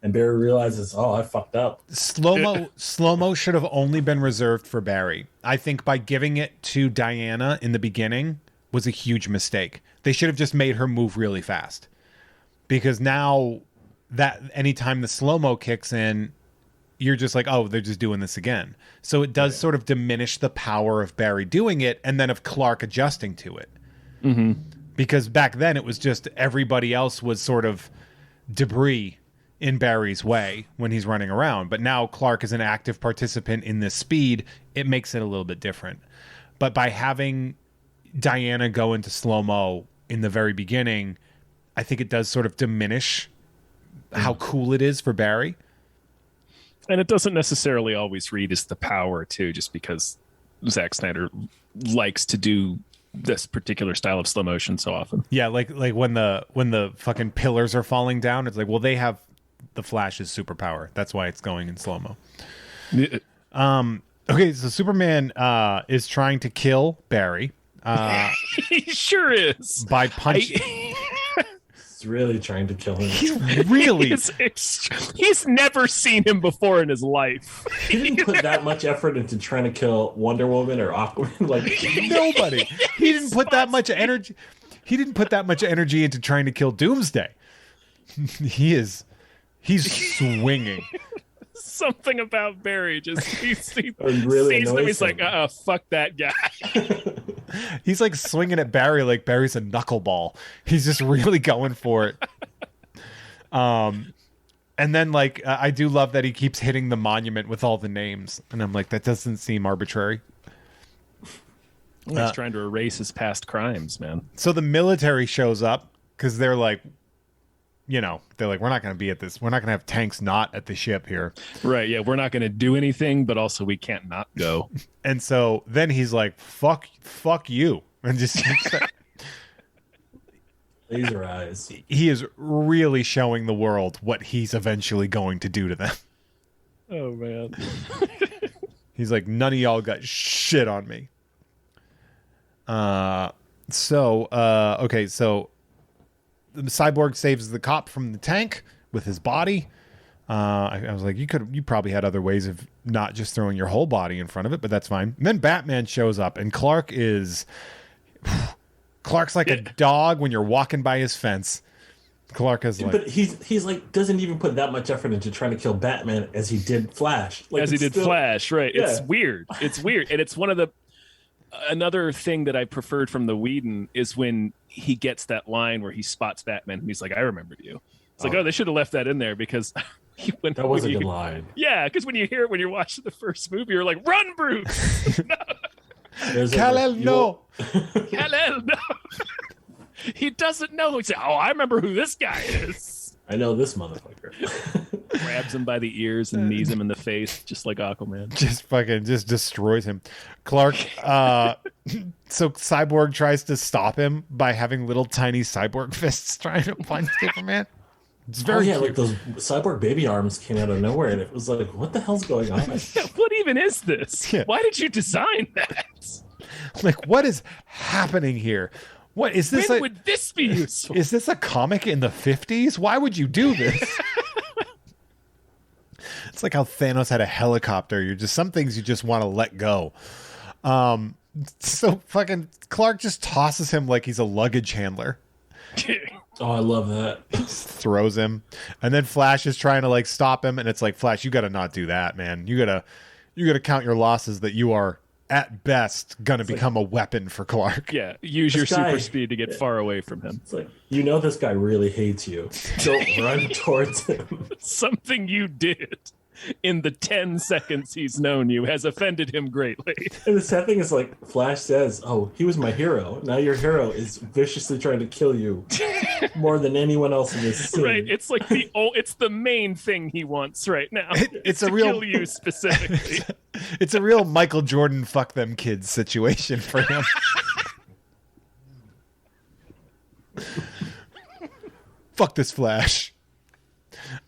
and Barry realizes, "Oh, I fucked up." Slow-mo should have only been reserved for Barry. I think by giving it to Diana in the beginning was a huge mistake. They should have just made her move really fast, because now that anytime the slow-mo kicks in, you're just like, oh, they're just doing this again. So it does sort of diminish the power of Barry doing it and then of Clark adjusting to it. Mm-hmm. Because back then it was just everybody else was sort of debris in Barry's way when he's running around. But now Clark is an active participant in this speed. It makes it a little bit different. But by having Diana go into slow-mo in the very beginning, I think it does sort of diminish how cool it is for Barry. And it doesn't necessarily always read as the power, too, just because Zack Snyder likes to do this particular style of slow motion so often. Yeah, like when the fucking pillars are falling down, it's like, well, they have the Flash's superpower. That's why it's going in slow-mo. Okay, so Superman is trying to kill Barry. He sure is. By punching... He's really trying to kill him. He's really. He's never seen him before in his life. He didn't put that much effort into trying to kill Wonder Woman or Aquaman. Like Nobody. He didn't put that much energy. He didn't put that much energy into trying to kill Doomsday. He's swinging. Something about Barry just he really sees him. He's like, fuck that guy. He's like swinging at Barry like Barry's a knuckleball. He's just really going for it. And then like I do love that he keeps hitting the monument with all the names, and I'm like, that doesn't seem arbitrary. He's trying to erase his past crimes, man. So the military shows up because they're like, we're not going to be at this. We're not going to have tanks not at the ship here. Right. Yeah. We're not going to do anything, but also we can't not go. And so then he's like, fuck you. And just laser eyes. He is really showing the world what he's eventually going to do to them. Oh, man. He's like, none of y'all got shit on me. So the Cyborg saves the cop from the tank with his body. I was like, you probably had other ways of not just throwing your whole body in front of it, but that's fine. And then Batman shows up, and Clark's like a dog when you're walking by his fence. Clark is like, but he's like doesn't even put that much effort into trying to kill Batman as he did Flash. Like, Flash, right? Yeah. It's weird, and it's one of the. Another thing that I preferred from the Whedon is when he gets that line where he spots Batman and he's like, I remember you. It's like, they should have left that in there because that was a good line. Yeah, because when you hear it when you're watching the first movie, you're like, run, Bruce! Kal-El, no! Kal-El, no! He doesn't know. He's like, I remember who this guy is. I know this motherfucker. Grabs him by the ears and knees him in the face, just like Aquaman. Just destroys him. Clark, so Cyborg tries to stop him by having little tiny cyborg fists trying to punch Superman. It's very cute. like those cyborg baby arms came out of nowhere, and it was like, what the hell's going on? What even is this? Yeah. Why did you design that? Like, what is happening here? What is this? When would this be useful? Is this a comic in the 50s? Why would you do this? It's like how Thanos had a helicopter. Some things you just want to let go. So fucking Clark just tosses him like he's a luggage handler. Oh, I love that. Just throws him. And then Flash is trying to like stop him, and it's like, Flash, you gotta not do that, man. You gotta count your losses that you are at best gonna become a weapon for Clark. Yeah, use your super speed to get far away from him. It's like, this guy really hates you. Don't run towards him. Something you did in the 10 seconds he's known you has offended him greatly. And the sad thing is, like, Flash says, he was my hero. Now your hero is viciously trying to kill you more than anyone else in this scene. Right. It's like it's the main thing he wants right now. It's to kill you specifically. It's a real Michael Jordan fuck them kids situation for him. Fuck this Flash.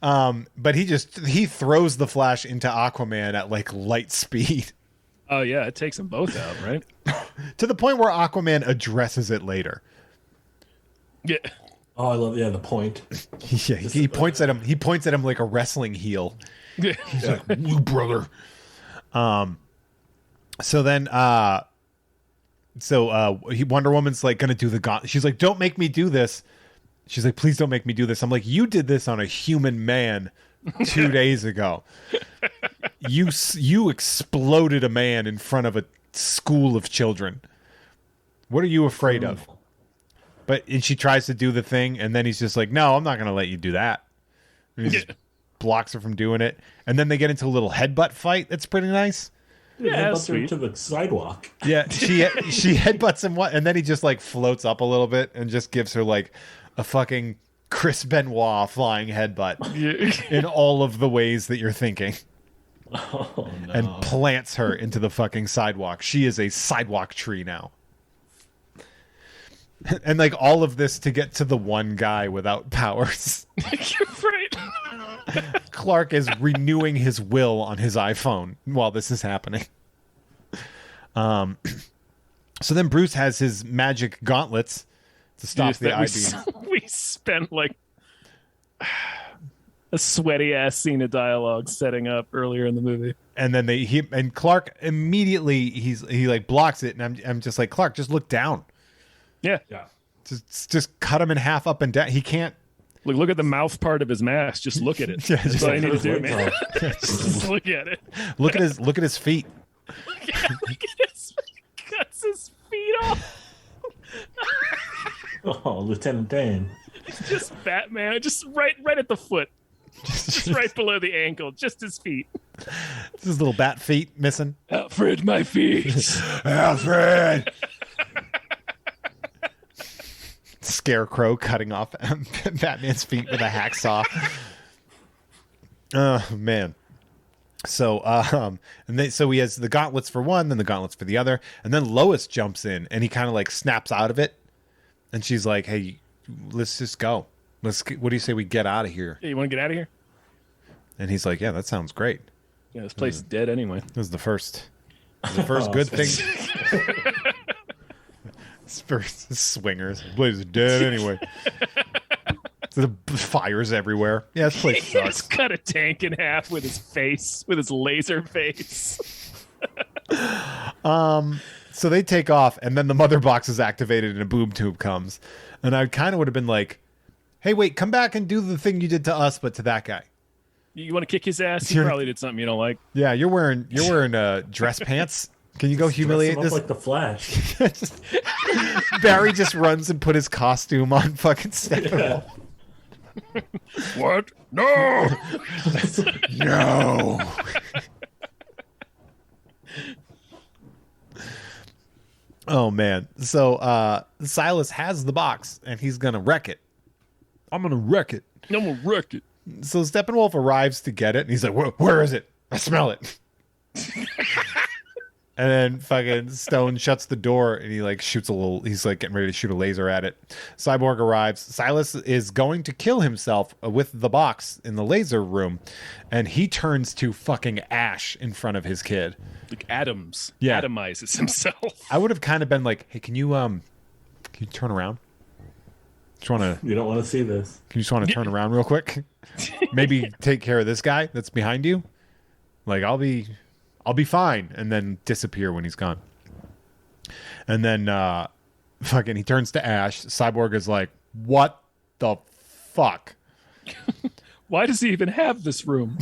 But he throws the Flash into Aquaman at like light speed. Oh yeah, it takes them both out, right? To the point where Aquaman addresses it later. Yeah. Oh, I love the point. Yeah, he points at him. He points at him like a wrestling heel. Yeah. He's like, "You brother." So then, Wonder Woman's like gonna do the gauntlet. She's like, "Don't make me do this." She's like, "Please don't make me do this." I'm like, "You did this on a human man 2 days ago. You exploded a man in front of a school of children. What are you afraid of?" And she tries to do the thing, and then he's just like, "No, I'm not going to let you do that." And he just blocks her from doing it. And then they get into a little headbutt fight. That's pretty nice. Yeah, headbutts her to the sidewalk. Yeah, she headbutts him, and then he just like floats up a little bit and just gives her like a fucking Chris Benoit flying headbutt in all of the ways that you're thinking. Oh, no. And plants her into the fucking sidewalk. She is a sidewalk tree now. And like all of this to get to the one guy without powers. You're right. Clark is renewing his will on his iPhone while this is happening. So then Bruce has his magic gauntlets to stop the eye beam. We spent like a sweaty ass scene of dialogue setting up earlier in the movie. And then and Clark immediately he like blocks it, and I'm just like, Clark, just look down. Yeah. Just cut him in half up and down. He can't. Look at the mouth part of his mask. Just look at it. Yeah, That's all you need to do, man. Just look at it. Look at his feet. Yeah, look at his cuts his feet off. Oh, Lieutenant Dan. Just Batman, just right at the foot. Just right below the ankle, just his feet. His little bat feet missing. Alfred, my feet. Alfred. Scarecrow cutting off Batman's feet with a hacksaw. Oh man. So so he has the gauntlets for one, then the gauntlets for the other, and then Lois jumps in and he kind of like snaps out of it, and she's like, "Hey, let's just go. What do you say we get out of here?" Yeah, you want to get out of here? And he's like, "Yeah, that sounds great." Yeah, this place is dead anyway. This is the first good thing. First swingers. The place is dead anyway. The fires everywhere. Yeah, this place He sucks. just cut a tank in half with his face, with his laser face. So they take off, and then the mother box is activated and a boom tube comes. And I kind of would have been like, "Hey, wait, come back and do the thing you did to us, but to that guy." You want to kick his ass? He probably did something you don't like. Yeah, you're wearing dress pants. Can you go humiliate Dress him this? up like the Flash. Barry just runs and put his costume on fucking Steppenwolf. What? No! No. Oh man. So Silas has the box and he's gonna wreck it. I'm gonna wreck it. I'm gonna wreck it. So Steppenwolf arrives to get it and he's like, where is it? I smell it. And then fucking Stone shuts the door and he like shoots he's like getting ready to shoot a laser at it. Cyborg arrives. Silas is going to kill himself with the box in the laser room. And he turns to fucking ash in front of his kid. Like Adams. Yeah. Atomizes himself. I would have kind of been like, hey, can you turn around? You don't want to see this. Can you just want to turn around real quick? Maybe take care of this guy that's behind you. Like I'll be fine, and then disappear when he's gone. And then fucking he turns to ash. Cyborg is like, what the fuck? Why does he even have this room?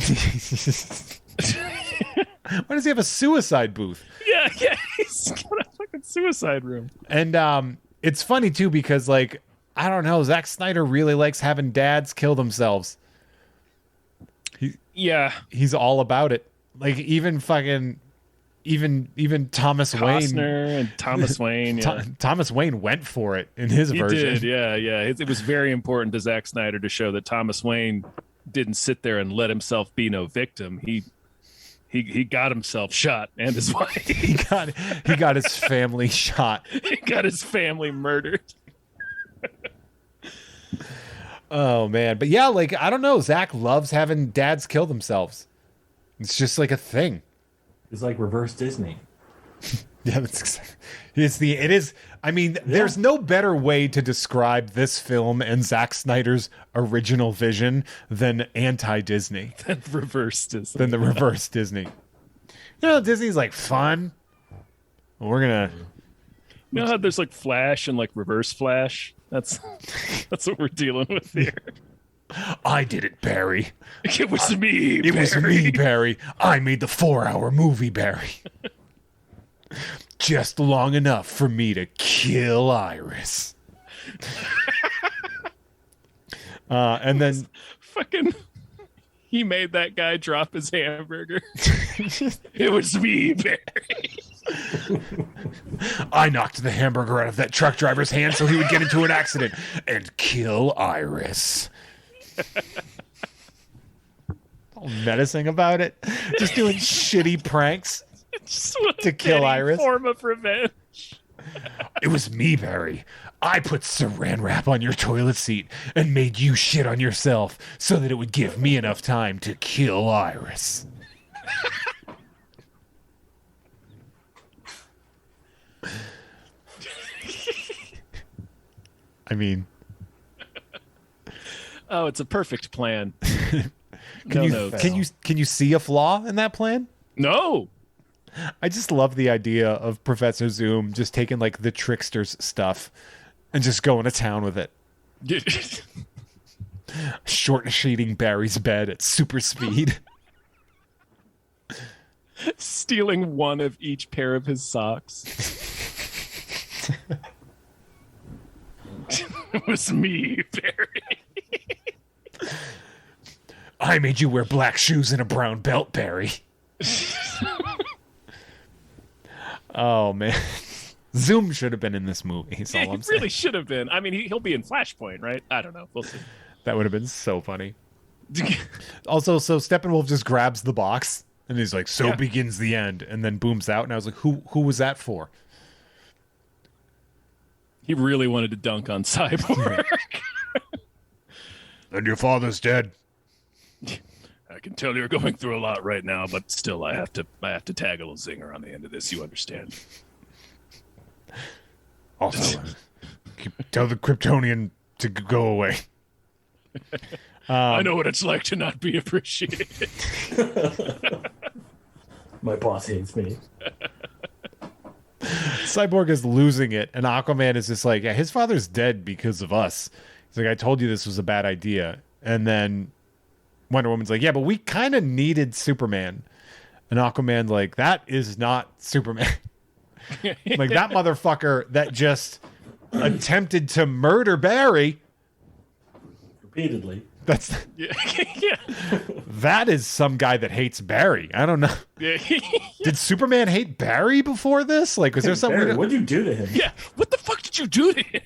Why does he have a suicide booth? Yeah, he's got a fucking suicide room. And it's funny too because like I don't know, Zack Snyder really likes having dads kill themselves. He's all about it. Like even fucking Thomas Costner Wayne and Thomas Wayne. Yeah. Thomas Wayne went for it in his He version. did, yeah. It was very important to Zack Snyder to show that Thomas Wayne didn't sit there and let himself be no victim. He got himself shot and his wife. He got his family shot. He got his family murdered. Oh man, but yeah, like I don't know. Zack loves having dads kill themselves. It's just like a thing. It's like reverse Disney. Yeah, it is. I mean, there's no better way to describe this film and Zack Snyder's original vision than anti-Disney. Than reverse Disney. Than the reverse Disney. You know, Disney's like fun. We're gonna. You know how there's like Flash and like Reverse Flash? That's what we're dealing with here. I did it, Barry. It was me, It was me, Barry. I made the 4-hour movie, Barry. Just long enough for me to kill Iris. And then fucking he made that guy drop his hamburger. It was me, Barry. I knocked the hamburger out of that truck driver's hand so he would get into an accident and kill Iris. All menacing about it. Just doing shitty pranks to kill Iris. Form of revenge. It was me, Barry. I put saran wrap on your toilet seat and made you shit on yourself so that it would give me enough time to kill Iris. I mean, oh, it's a perfect plan. Can you see a flaw in that plan? No. I just love the idea of Professor Zoom just taking like the trickster's stuff and just going to town with it. Short sheeting Barry's bed at super speed. Stealing one of each pair of his socks. It was me, Barry. I made you wear black shoes and a brown belt, Barry. Oh, man. Zoom should have been in this movie. Is all I'm saying. Really should have been. I mean, he'll be in Flashpoint, right? I don't know. We'll see. That would have been so funny. Also, so Steppenwolf just grabs the box and he's like, "So begins the end," and then booms out. And I was like, "Who was that for?" He really wanted to dunk on Cyborg. And your father's dead. I can tell you're going through a lot right now, but still, I have to tag a little zinger on the end of this. You understand? Also, tell the Kryptonian to go away. I know what it's like to not be appreciated. My boss hates me. Cyborg is losing it, and Aquaman is just like, yeah, his father's dead because of us. He's like, I told you this was a bad idea. And then Wonder Woman's like, yeah, but we kind of needed Superman. And Aquaman's like, that is not Superman. Like, that motherfucker that just attempted to murder Barry. Repeatedly. That's that is some guy that hates Barry. I don't know. Did Superman hate Barry before this? Like, was there something? Barry, what'd you do to him? Yeah, what the fuck did you do to him?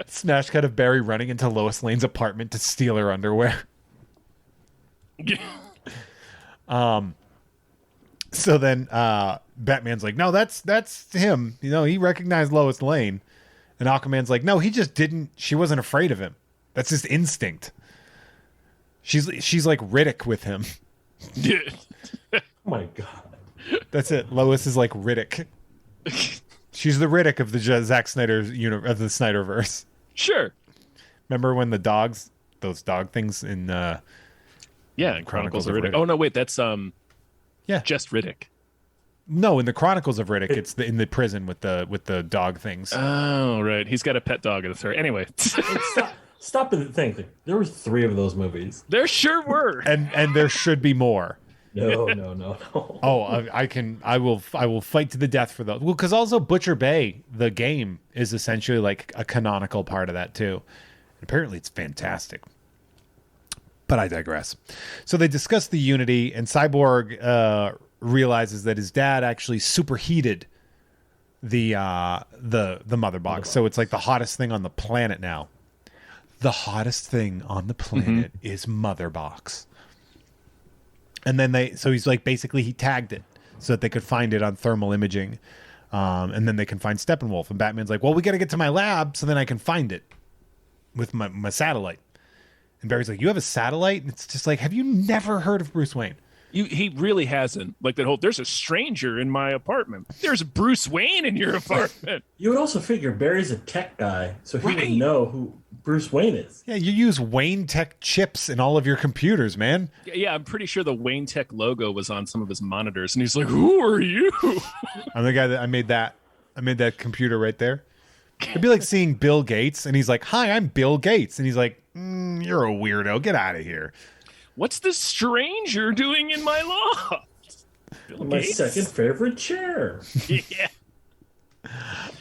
Smash cut of Barry running into Lois Lane's apartment to steal her underwear. So then Batman's like, no, that's him. You know, he recognized Lois Lane. And Aquaman's like, no, he just didn't. She wasn't afraid of him. That's his instinct. She's like Riddick with him. Oh my god. That's it. Lois is like Riddick. She's the Riddick of the Zack Snyder of the Snyderverse. Sure. Remember when those dog things in in Chronicles of Riddick. Oh no, wait, that's just Riddick. No, in the Chronicles of Riddick, it's in the prison with the dog things. Oh right, he's got a pet dog in the third. Anyway, stop and think. There were 3 of those movies. There sure were, and there should be more. No. Oh, I will fight to the death for those. Well, because also Butcher Bay, the game, is essentially like a canonical part of that too. Apparently, it's fantastic. But I digress. So they discuss the Unity, and Cyborg realizes that his dad actually superheated the mother box. So it's like the hottest thing on the planet now. The hottest thing on the planet is mother box. And then he's like, basically he tagged it so that they could find it on thermal imaging. And then they can find Steppenwolf. And Batman's like, well, we got to get to my lab so then I can find it with my satellite. And Barry's like, you have a satellite? And it's just like, have you never heard of Bruce Wayne? He really hasn't. Like that whole, there's a stranger in my apartment. There's Bruce Wayne in your apartment. You would also figure Barry's a tech guy, so he would know who Bruce Wayne is. Yeah, you use Wayne Tech chips in all of your computers, man. Yeah, I'm pretty sure the Wayne Tech logo was on some of his monitors, and he's like, who are you? I'm the guy that I made that computer right there. It'd be like seeing Bill Gates, and he's like, hi, I'm Bill Gates. And he's like, you're a weirdo. Get out of here. What's this stranger doing in my loft? My second favorite chair. Yeah.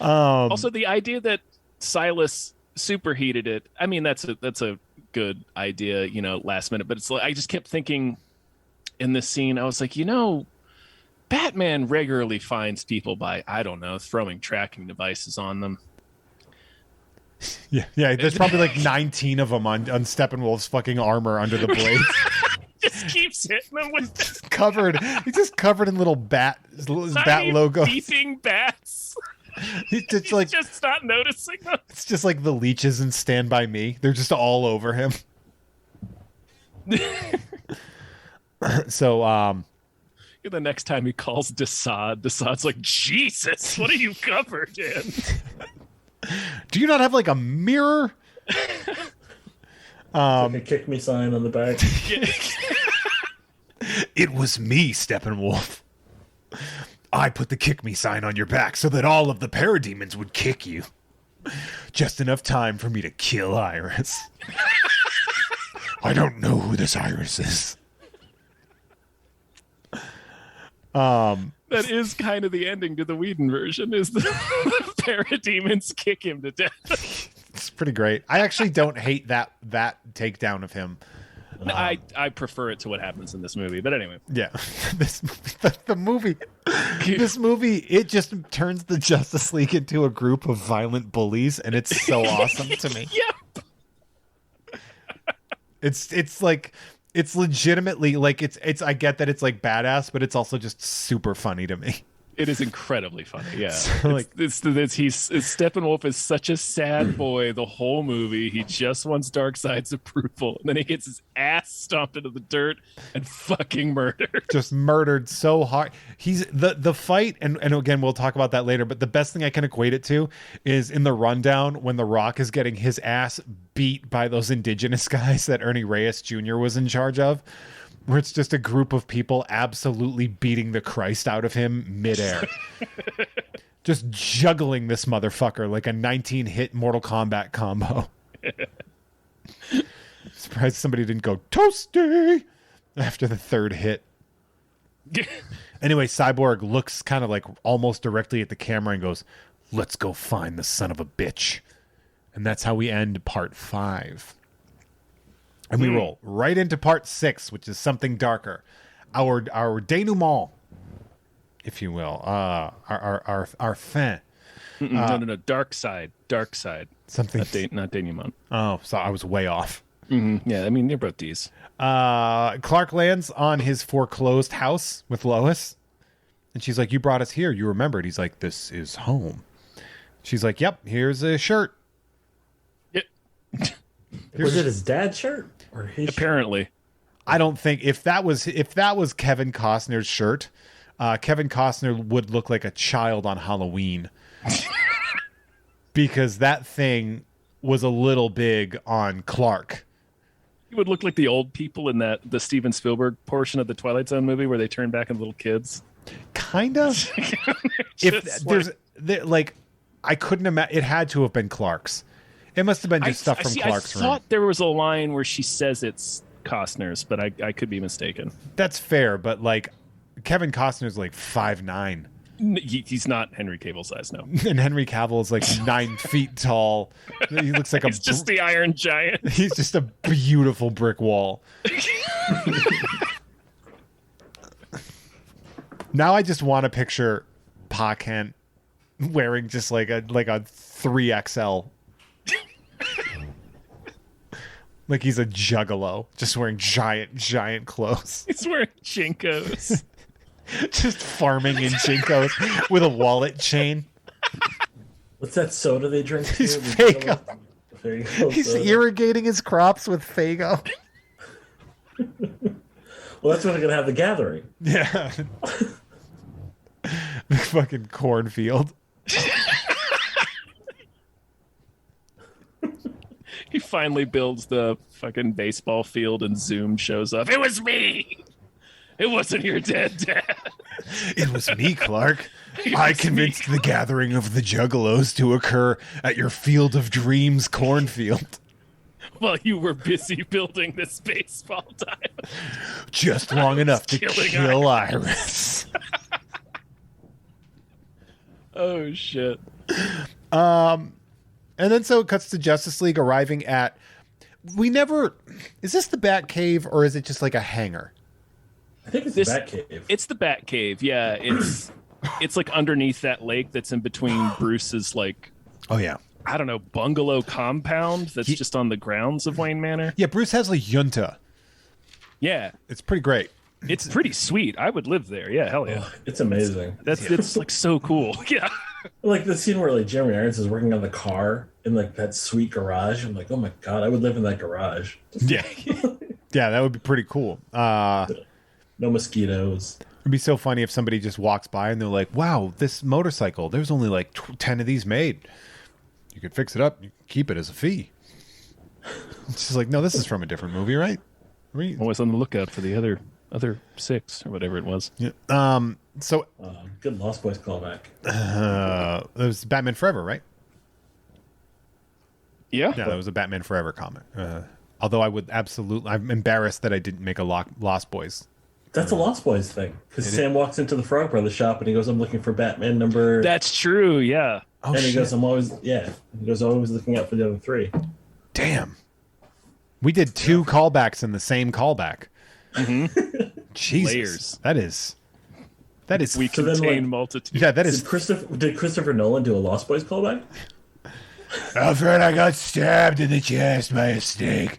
Also, the idea that Silas superheated it. I mean, that's a good idea, last minute. But it's like I just kept thinking in this scene. I was like, Batman regularly finds people by throwing tracking devices on them. Yeah. There's probably like 19 of them on Steppenwolf's fucking armor under the blades. Just keeps hitting them with He's just covered in little bat logos. Beeping bats. He's just not noticing them. It's just like the leeches in Stand By Me. They're just all over him. So, the next time he calls Desaad's like, Jesus, what are you covered in? Do you not have like a mirror? Like a kick me sign on the back. It was me, Steppenwolf. I put the kick me sign on your back so that all of the parademons would kick you. Just enough time for me to kill Iris. I don't know who this Iris is. That is kind of the ending to the Whedon version, is the parademons kick him to death. It's pretty great. I actually don't hate that takedown of him. I prefer it to what happens in this movie, but anyway. Yeah, this movie, it just turns the Justice League into a group of violent bullies, and it's so awesome to me. Yep. It's like, it's legitimately like, it's I get that it's like badass, but it's also just super funny to me. It is incredibly funny, yeah. So, like, Steppenwolf is such a sad boy the whole movie. He just wants Darkseid's approval, and then he gets his ass stomped into the dirt and fucking murdered. Just murdered so hard. He's the fight, and again we'll talk about that later. But the best thing I can equate it to is in the rundown when The Rock is getting his ass beat by those indigenous guys that Ernie Reyes Jr. was in charge of. Where it's just a group of people absolutely beating the Christ out of him midair. Just juggling this motherfucker like a 19-hit Mortal Kombat combo. Surprised somebody didn't go, toasty, after the third hit. Anyway, Cyborg looks kind of like almost directly at the camera and goes, let's go find the son of a bitch. And that's how we end part 5. And we roll right into part 6, which is something darker. Our denouement, if you will. Our fin. No. Dark side. Something. Not denouement. Oh, so I was way off. Mm-hmm. Yeah, I mean, they're both D's. Clark lands on his foreclosed house with Lois. And she's like, you brought us here. You remembered. He's like, this is home. She's like, yep, here's a shirt. Yeah. Was it his dad's shirt or his? Apparently, shirt? I don't think if that was Kevin Costner's shirt, Kevin Costner would look like a child on Halloween, because that thing was a little big on Clark. he would look like the old people in the Steven Spielberg portion of the Twilight Zone movie where they turn back into little kids. Kind of. If like I couldn't imagine, it had to have been Clark's. It must have been just stuff from Clark's room. I thought there was a line where she says it's Costner's, but I could be mistaken. That's fair, but like Kevin Costner's like 5'9". He's not Henry Cavill size, no. And Henry Cavill is like 9 feet tall. He looks like he's just the Iron Giant. He's just a beautiful brick wall. Now I just want to picture Pa Kent wearing just like a 3XL. Like he's a juggalo, just wearing giant clothes. He's wearing Jinkos. Just farming in Jinkos with a wallet chain. What's that soda they drink? He's Faygo. He's irrigating his crops with Faygo. Well, that's when they're going to have the gathering. Yeah. The fucking cornfield. He finally builds the fucking baseball field and Zoom shows up. It was me! It wasn't your dead dad. It was me, Clark. I convinced the gathering of the Juggalos to occur at your Field of Dreams cornfield. While you were busy building this baseball diamond. Just long enough to kill Iris. Oh, shit. And then so it cuts to Justice League arriving at... Is this the Bat Cave or is it just like a hangar? I think it's the Bat Cave. It's the Bat Cave, yeah. It's like underneath that lake that's in between Bruce's like... Oh, yeah. I don't know, bungalow compound that's just on the grounds of Wayne Manor. Yeah, Bruce has a yunta. Yeah. It's pretty great. It's pretty sweet. I would live there. Yeah, hell yeah. Oh, it's amazing. It's like so cool. Yeah. Like the scene where like Jeremy Irons is working on the car in like that sweet garage. I'm like, oh my God, I would live in that garage. Yeah. Yeah, that would be pretty cool. No mosquitoes. It'd be so funny if somebody just walks by and they're like, wow, this motorcycle, there's only like 10 of these made. You could fix it up. You could keep it as a fee. She's like, no, this is from a different movie, right? Always on the lookout for the other 6 or whatever it was. Yeah. So good Lost Boys callback. It was Batman Forever, right? Yeah. Yeah, that was a Batman Forever comic. Although I'm embarrassed that I didn't make a Lost Boys. That's a Lost Boys thing. Because Sam walks into the Frog Brothers shop and he goes, I'm looking for Batman number... That's true, yeah. Oh, and he shit. goes, he goes, always looking out for the other 3. Damn. We did 2 callbacks in the same callback. Mm-hmm. Jesus. Layers. That is... We contain multitudes. Yeah, that is... Did Christopher Nolan do a Lost Boys callback? Alfred, I got stabbed in the chest by a snake.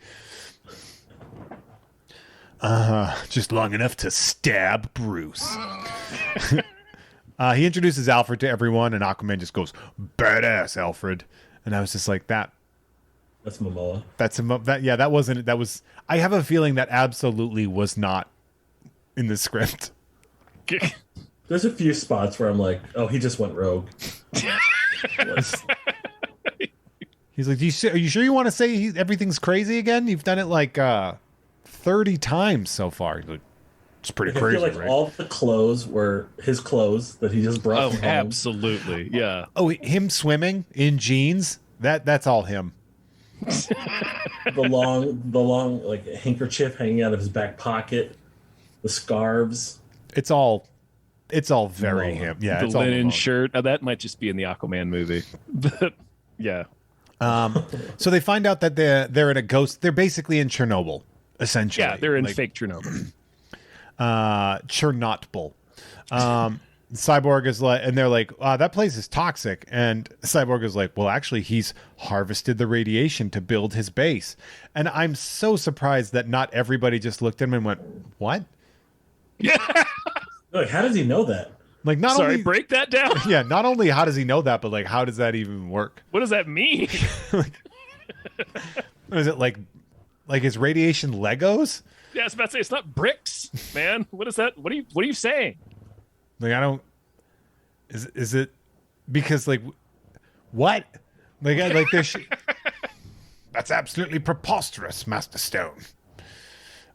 Just long enough to stab Bruce. He introduces Alfred to everyone, and Aquaman just goes, "Badass, Alfred." And I was just like, that. That's Momoa. That wasn't. That was. I have a feeling that absolutely was not in the script. There's a few spots where I'm like, oh, he just went rogue. He's like, are you sure you want to say everything's crazy again? You've done it like 30 times so far. He's like, it's pretty crazy, I feel like right? all the clothes were his clothes that he just brought from home. Absolutely, yeah. Oh, him swimming in jeans? That's all him. The long like handkerchief hanging out of his back pocket, the scarves. It's all very him. Yeah, The it's all linen Malone. shirt. That might just be in the Aquaman movie. But yeah. So they find out that they're in a ghost. They're basically in Chernobyl, essentially. Yeah, they're in fake Chernobyl. Chernobyl. Cyborg is like, and they're like, that place is toxic. And Cyborg is like, well, actually, he's harvested the radiation to build his base. And I'm so surprised that not everybody just looked at him and went, what? Yeah. Like, how does he know that? Like, not Sorry, only, break that down. yeah, not only how does he know that, but like, how does that even work? What does that mean? Is it like his radiation Legos? Yeah, I was about to say it's not bricks, man. What is that? What are you saying? Like, I don't. Is it because like what? Like there's. That's absolutely preposterous, Master Stone.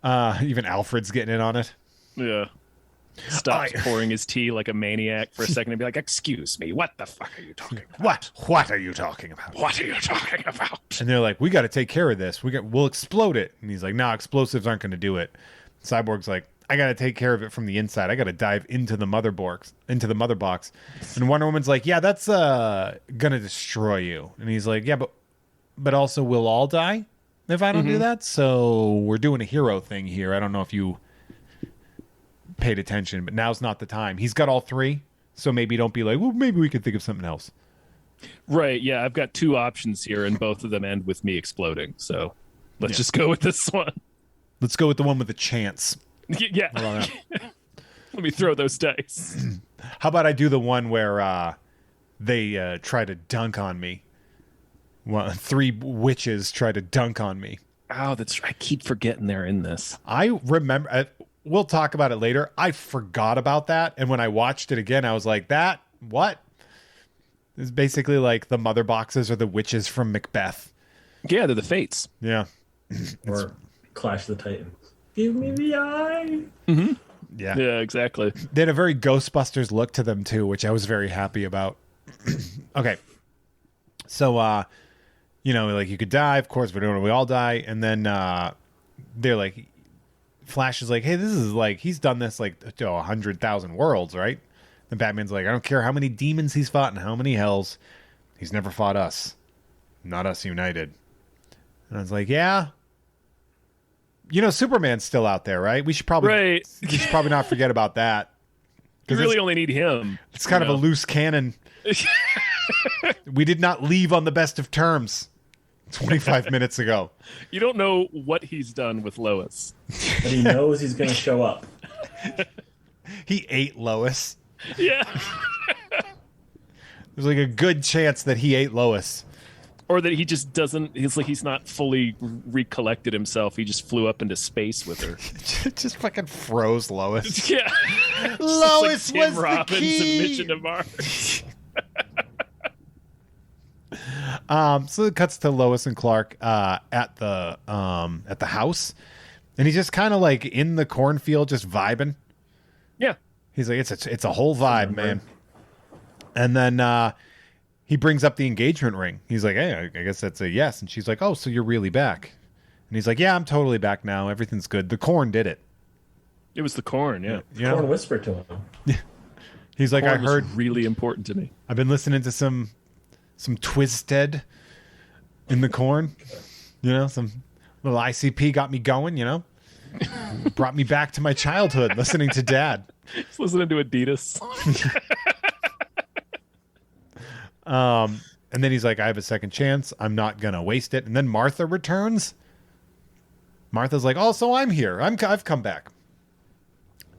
Even Alfred's getting in on it. Yeah. Stops pouring his tea like a maniac for a second and be like, "Excuse me, what the fuck are you talking about? What are you talking about? What are you talking about?" And they're like, "We got to take care of this. We'll explode it." And he's like, "No, explosives aren't going to do it." Cyborg's like, "I got to take care of it from the inside. I got to dive into the mother box." And Wonder Woman's like, "Yeah, that's gonna destroy you." And he's like, "Yeah, but also we'll all die if I don't do that. So we're doing a hero thing here. I don't know if you paid attention, but now's not the time." He's got all 3, so maybe don't be like, well, maybe we could think of something else. Right, yeah, I've got 2 options here, and both of them end with me exploding. So let's just go with this one. Let's go with the one with the chance. Yeah. Let me throw those dice. How about I do the one where they try to dunk on me? Well, 3 witches try to dunk on me. Oh, I keep forgetting they're in this. I remember. We'll talk about it later. I forgot about that, and when I watched it again, I was like, "That what?" It's basically like the mother boxes are the witches from Macbeth. Yeah, they're the Fates. Yeah, Or Clash of the Titans. Give me the eye. yeah, Yeah, exactly. They had a very Ghostbusters look to them too, which I was very happy about. Okay, so like you could die, of course, but we all die, and then they're like. Flash is like, hey, this is like, he's done this like to 100,000 worlds, right? And Batman's like, I don't care how many demons he's fought and how many hells, he's never fought us. Not us united. And I was like, yeah. Superman's still out there, right? We should probably not forget about that. You really only need him. It's kind of a loose cannon. We did not leave on the best of terms 25 minutes ago. You don't know what he's done with Lois. But he knows he's going to show up. He ate Lois. Yeah. There's like a good chance that he ate Lois. Or that he just doesn't, he's not fully recollected himself. He just flew up into space with her. Just fucking froze Lois. Yeah. Lois like was Tim Robbins the key. and Mission to Mars. So it cuts to Lois and Clark at the house, and he's just kind of like in the cornfield, just vibing. Yeah, he's like, it's a whole vibe, man. And then he brings up the engagement ring. He's like, hey, I guess that's a yes. And she's like, oh, so you're really back? And he's like, yeah, I'm totally back now. Everything's good. The corn did it. It was the corn, yeah. Corn whispered to him. He's like, corn I heard. Was really important to me. I've been listening to some Twisted in the corn. Some little ICP got me going. Brought me back to my childhood, listening to Dad. Just listening to Adidas. And then he's like, I have a second chance. I'm not gonna waste it. And then Martha returns. Martha's like, oh, so I'm here. I've come back.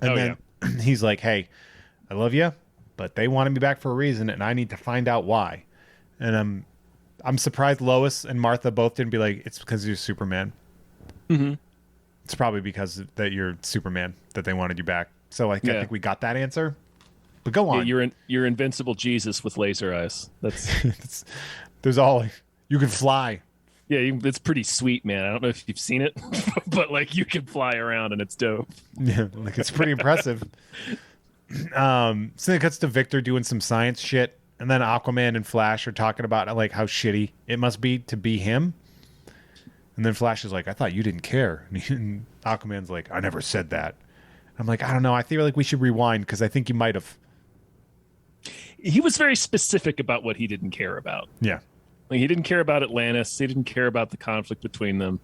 And then he's like, hey, I love you, but they wanted me back for a reason, and I need to find out why. And I'm surprised Lois and Martha both didn't be like, it's because you're Superman. Mm-hmm. It's probably because that you're Superman that they wanted you back. So I think we got that answer. But go on. Yeah, you're invincible Jesus with laser eyes. That's there's all you can fly. Yeah, it's pretty sweet, man. I don't know if you've seen it, but like you can fly around and it's dope. Yeah, like it's pretty impressive. So then it cuts to Victor doing some science shit, and then Aquaman and Flash are talking about like how shitty it must be to be him. And then Flash is like, I thought you didn't care. And Aquaman's like, I never said that. I'm like, I don't know. I feel like we should rewind because I think you might have. He was very specific about what he didn't care about. Yeah. Like, he didn't care about Atlantis. He didn't care about the conflict between them.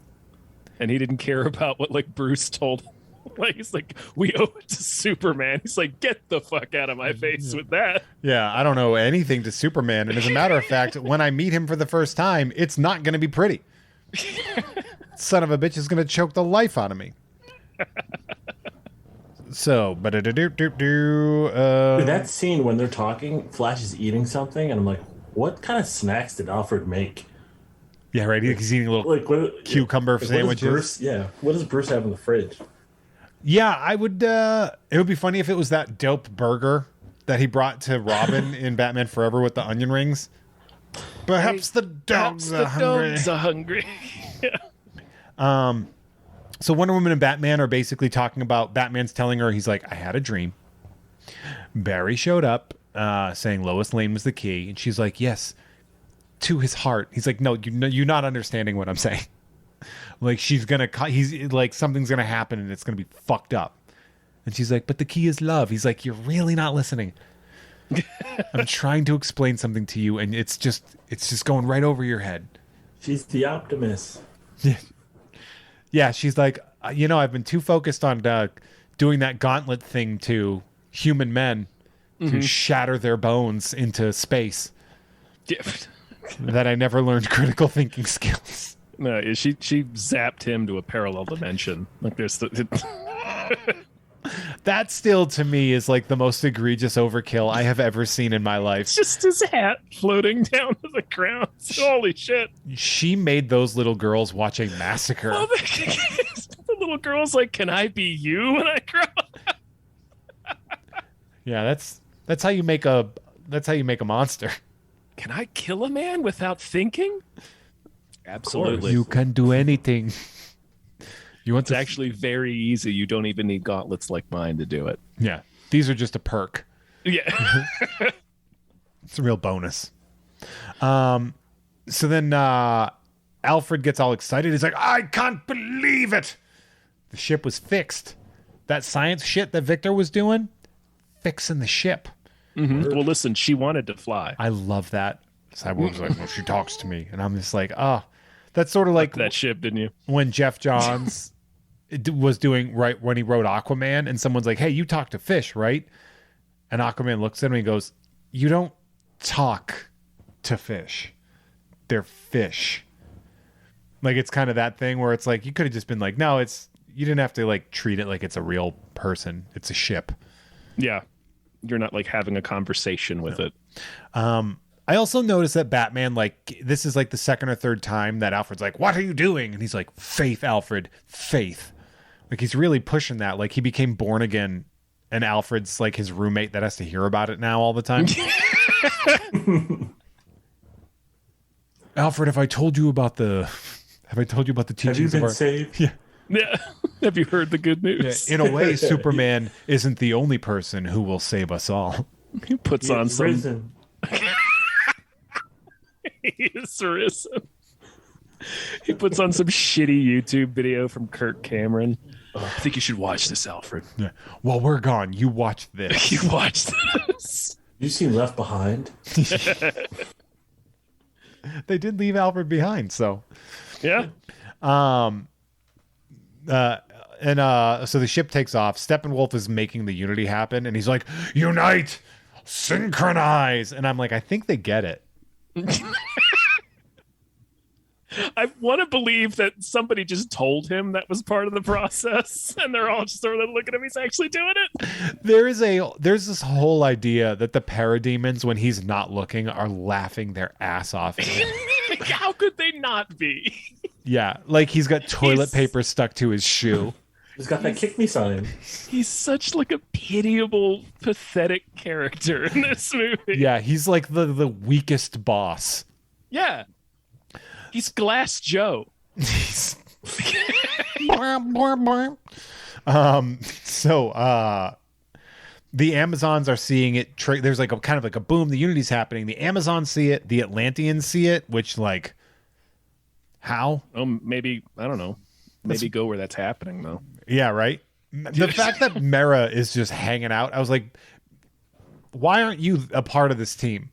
And he didn't care about what like Bruce told him. Like, he's like, we owe it to Superman. He's like, get the fuck out of my face with that. Yeah, I don't know anything to Superman. And as a matter of fact, when I meet him for the first time, it's not going to be pretty. Son of a bitch is going to choke the life out of me. So, but that scene when they're talking, Flash is eating something, and I'm like, what kind of snacks did Alfred make? Yeah, right. He's eating a little cucumber sandwiches. What does Bruce have in the fridge? Yeah, I would. It would be funny if it was that dope burger that he brought to Robin in Batman Forever with the onion rings. Perhaps the dogs are hungry. Yeah. So Wonder Woman and Batman are basically talking about Batman's telling her, he's like, I had a dream. Barry showed up saying Lois Lane was the key. And she's like, yes, to his heart. He's like, no, you're not understanding what I'm saying. Like, he's like, something's going to happen and it's going to be fucked up. And she's like, but the key is love. He's like, you're really not listening. I'm trying to explain something to you, and it's just going right over your head. She's the optimist. Yeah, she's like, I've been too focused on doing that gauntlet thing to human men to shatter their bones into space. Yeah. That I never learned critical thinking skills. No, she zapped him to a parallel dimension. Like there's that still to me is like the most egregious overkill I have ever seen in my life. It's just his hat floating down to the ground. Holy shit. She made those little girls watch a massacre. Well, the little girl's like, can I be you when I grow up? Yeah, that's how you make a monster. Can I kill a man without thinking? Absolutely. You can do anything. It's actually very easy. You don't even need gauntlets like mine to do it. Yeah. These are just a perk. Yeah. It's a real bonus. So then Alfred gets all excited. He's like, I can't believe it. The ship was fixed. That science shit that Victor was doing, fixing the ship. Mm-hmm. Well, listen, she wanted to fly. I love that. Cyborg was like, well, she talks to me. And I'm just like, oh. That's sort of like that ship, didn't you? When Jeff Johns was doing right when he wrote Aquaman, and someone's like, "Hey, you talk to fish, right?" And Aquaman looks at him and he goes, "You don't talk to fish; they're fish." Like, it's kind of that thing where it's like you could have just been like, "No, you didn't have to like treat it like it's a real person; it's a ship." Yeah, you're not like having a conversation with it. I also noticed that Batman, like, this is like the second or third time that Alfred's like, what are you doing? And he's like, faith, Alfred, faith. Like, he's really pushing that. Like, he became born again, and Alfred's like his roommate that has to hear about it now all the time. Alfred, have I told you about the teachings Have you of been our... saved? Yeah. Yeah. Have you heard the good news? In a way, Superman isn't the only person who will save us all. He puts on He's some. risen. He is risen. He puts on some shitty YouTube video from Kirk Cameron. I think you should watch this, Alfred. Yeah. While we're gone, you watch this. You watch this. You seen Left Behind? They did leave Alfred behind, so. Yeah. So the ship takes off. Steppenwolf is making the unity happen, and he's like, "Unite, synchronize," and I'm like, I think they get it. I want to believe that somebody just told him that was part of the process, and they're all just sort of looking at him. He's actually doing it. There's this whole idea that the parademons, when he's not looking, are laughing their ass off at him. How could they not be? Yeah, like he's got toilet paper stuck to his shoe. He's got that kick me sign. He's such like a pitiable, pathetic character in this movie. Yeah, he's like the weakest boss. Yeah. He's Glass Joe. The Amazons are seeing it. There's like a kind of like a boom. The unity's happening. The Amazons see it. The Atlanteans see it. Which, like, how? Oh, maybe I don't know. Maybe go where that's happening though. Yeah, right. The fact that Mera is just hanging out, I was like, why aren't you a part of this team?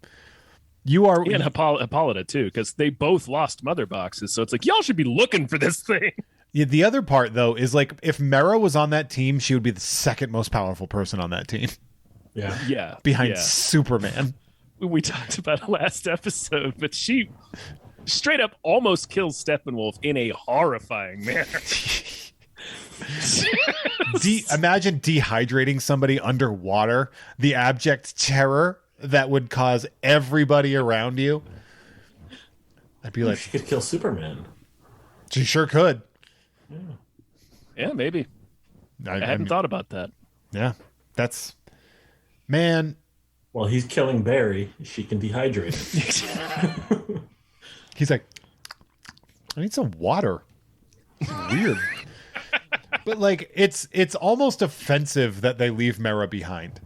You are. And Hippolyta too, because they both lost mother boxes. So it's like y'all should be looking for this thing. Yeah, the other part though is like if Mera was on that team, she would be the second most powerful person on that team. Yeah. Yeah. Behind yeah. Superman. We talked about it last episode, but she straight up almost kills Steppenwolf in a horrifying manner. Imagine dehydrating somebody underwater, the abject terror that would cause everybody around you. I'd be like, she could kill Superman. She sure could. Yeah, maybe. I hadn't thought about that. Yeah, that's man. Well, he's killing Barry. She can dehydrate him. He's like, I need some water. It's weird. But like, it's almost offensive that they leave Mera behind.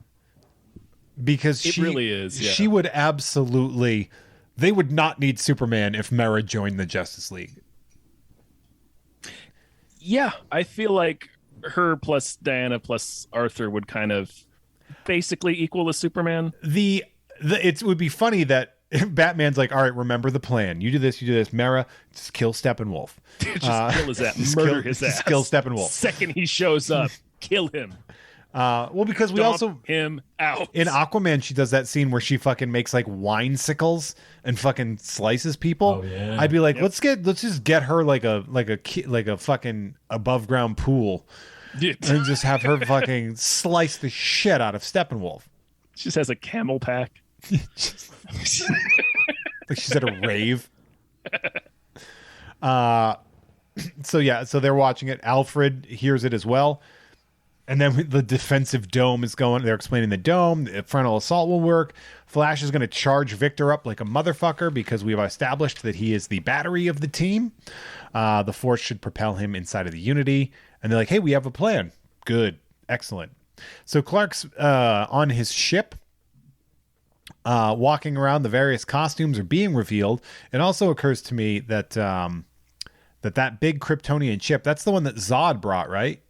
Because it really is. Yeah. She would absolutely. They would not need Superman if Mera joined the Justice League. Yeah, I feel like her plus Diana plus Arthur would kind of basically equal the Superman. It would be funny that Batman's like, all right, remember the plan. You do this. Mera, just kill Steppenwolf. Just kill his ass. Murder his ass. Just kill Steppenwolf. Second he shows up, kill him. Well, because we Dump also him out. In Aquaman, she does that scene where she fucking makes like wine sickles and fucking slices people. Oh, yeah. I'd be like, let's just get her like a fucking above ground pool, and just have her fucking slice the shit out of Steppenwolf. She just has a camel pack. Like she's at a rave. So they're watching it. Alfred hears it as well. And then the defensive dome is going. They're explaining the dome. The frontal assault will work. Flash is going to charge Victor up like a motherfucker because we've established that he is the battery of the team. The Force should propel him inside of the Unity. And they're like, hey, we have a plan. Good. Excellent. So Clark's on his ship, walking around. The various costumes are being revealed. It also occurs to me that that big Kryptonian chip, that's the one that Zod brought, right?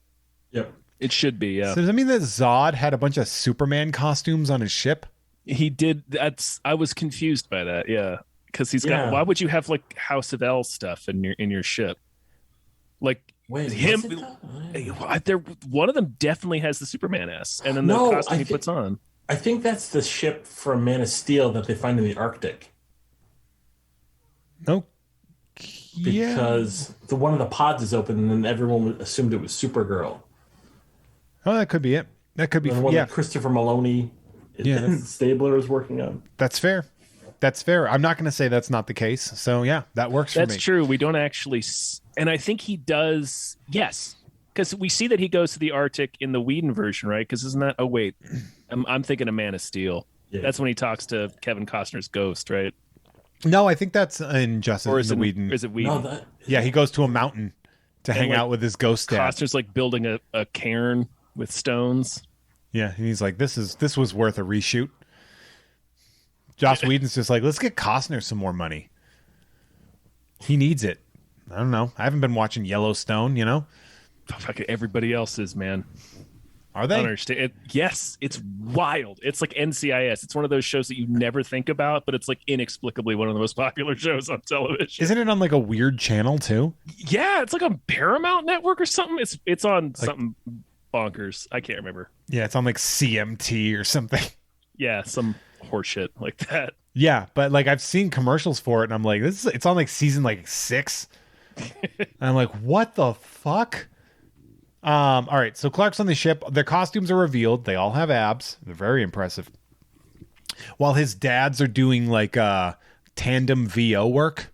Yep. It should be, yeah. So does that mean that Zod had a bunch of Superman costumes on his ship? He did. I was confused by that, yeah. Because he's got. Why would you have like House of L stuff in your ship? Like him. One of them definitely has the Superman S, and then the costume he puts on. I think that's the ship from Man of Steel that they find in the Arctic. No. Because one of the pods is open, and then everyone assumed it was Supergirl. Oh, that could be it. That could be. That Christopher Maloney, Stabler is working on. That's fair. I'm not going to say that's not the case. So yeah, that works for me. That's true. We don't actually, and I think he does. Yes, because we see that he goes to the Arctic in the Whedon version, right? Because isn't that? Oh wait, I'm thinking of Man of Steel. Yeah. That's when he talks to Kevin Costner's ghost, right? No, I think that's in Justice Or in the Whedon. is it Whedon? No, Yeah, he goes to a mountain to hang like, out with his ghost dad. Costner's like building a cairn with stones. Yeah, and he's like, this was worth a reshoot. Joss Whedon's just like, let's get Costner some more money. He needs it. I don't know. I haven't been watching Yellowstone, you know? Fucking everybody else is, man. Are I they? don't understand. Yes, it's wild. It's like NCIS. It's one of those shows that you never think about, but it's like inexplicably one of the most popular shows on television. Isn't it on like a weird channel too? Yeah, it's like on Paramount Network or something. It's on something bonkers. I can't remember. Yeah, it's on like CMT or something. Yeah, some horseshit like that. Yeah, but like I've seen commercials for it and I'm like, it's on like season like 6. And I'm like, what the fuck? All right, so Clark's on the ship. Their costumes are revealed. They all have abs. They're very impressive. While his dads are doing like tandem VO work.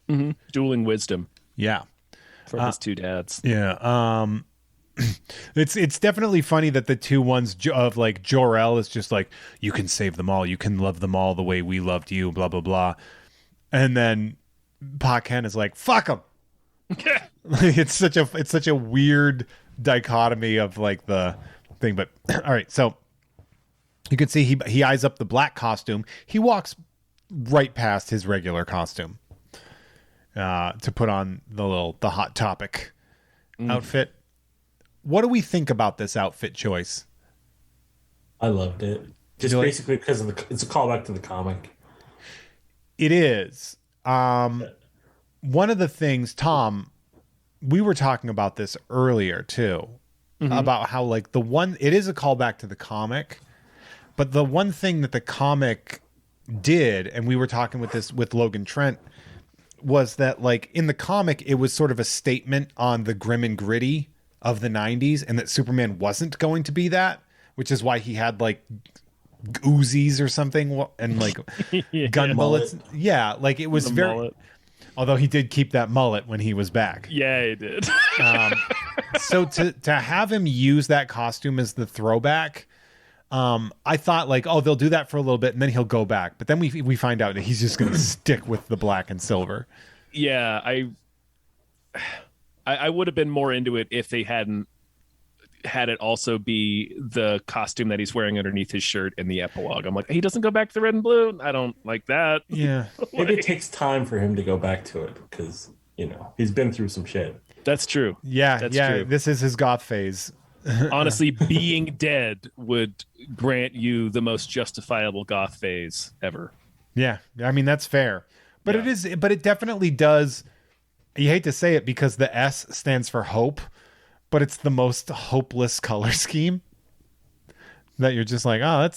Mm-hmm. Dueling wisdom Yeah. from his two dads. Yeah. It's definitely funny that the two ones of like Jor-El is just like, you can save them all. You can love them all the way we loved you, blah, blah, blah. And then Pa Ken is like, fuck them. It's such a weird dichotomy of like the thing. But all right, so you can see he eyes up the black costume. He walks right past his regular costume to put on the Hot Topic outfit. What do we think about this outfit choice? I loved it. Just basically because of it's a callback to the comic. It is. One of the things, Tom, we were talking about this earlier too, about how like it is a callback to the comic, but the one thing that the comic did, and we were talking with Logan Trent, was that like in the comic, it was sort of a statement on the grim and gritty of the 90s and that Superman wasn't going to be that, which is why he had like Uzis or something and like gun bullets. Yeah, like it was very mullet. Although he did keep that mullet when he was back. Yeah, he did. So to have him use that costume as the throwback, I thought like, oh, they'll do that for a little bit and then he'll go back. But then we find out that he's just going to stick with the black and silver. Yeah, I would have been more into it if they hadn't had it also be the costume that he's wearing underneath his shirt in the epilogue. I'm like, he doesn't go back to the red and blue. I don't like that. Yeah. Maybe it takes time for him to go back to it because, you know, he's been through some shit. That's true. Yeah. That's yeah. true. This is his goth phase. Honestly, being dead would grant you the most justifiable goth phase ever. Yeah. I mean, that's fair. But it definitely does. You hate to say it because the S stands for hope, but it's the most hopeless color scheme that you're just like, oh,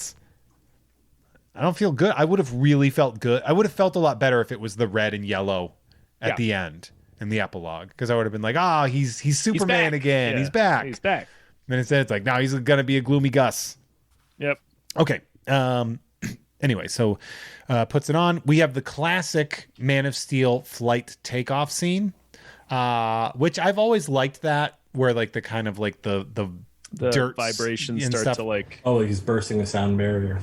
I don't feel good. I would have really felt good. I would have felt a lot better if it was the red and yellow at the end in the epilogue, because I would have been like, oh, he's Superman again. Yeah, he's back. He's back. And instead it's like, no, he's going to be a gloomy Gus. Yep. Okay. Anyway, so puts it on. We have the classic Man of Steel flight takeoff scene, which I've always liked that, where like the kind of like the dirt vibrations and start stuff. to like. Oh, like he's bursting the sound barrier.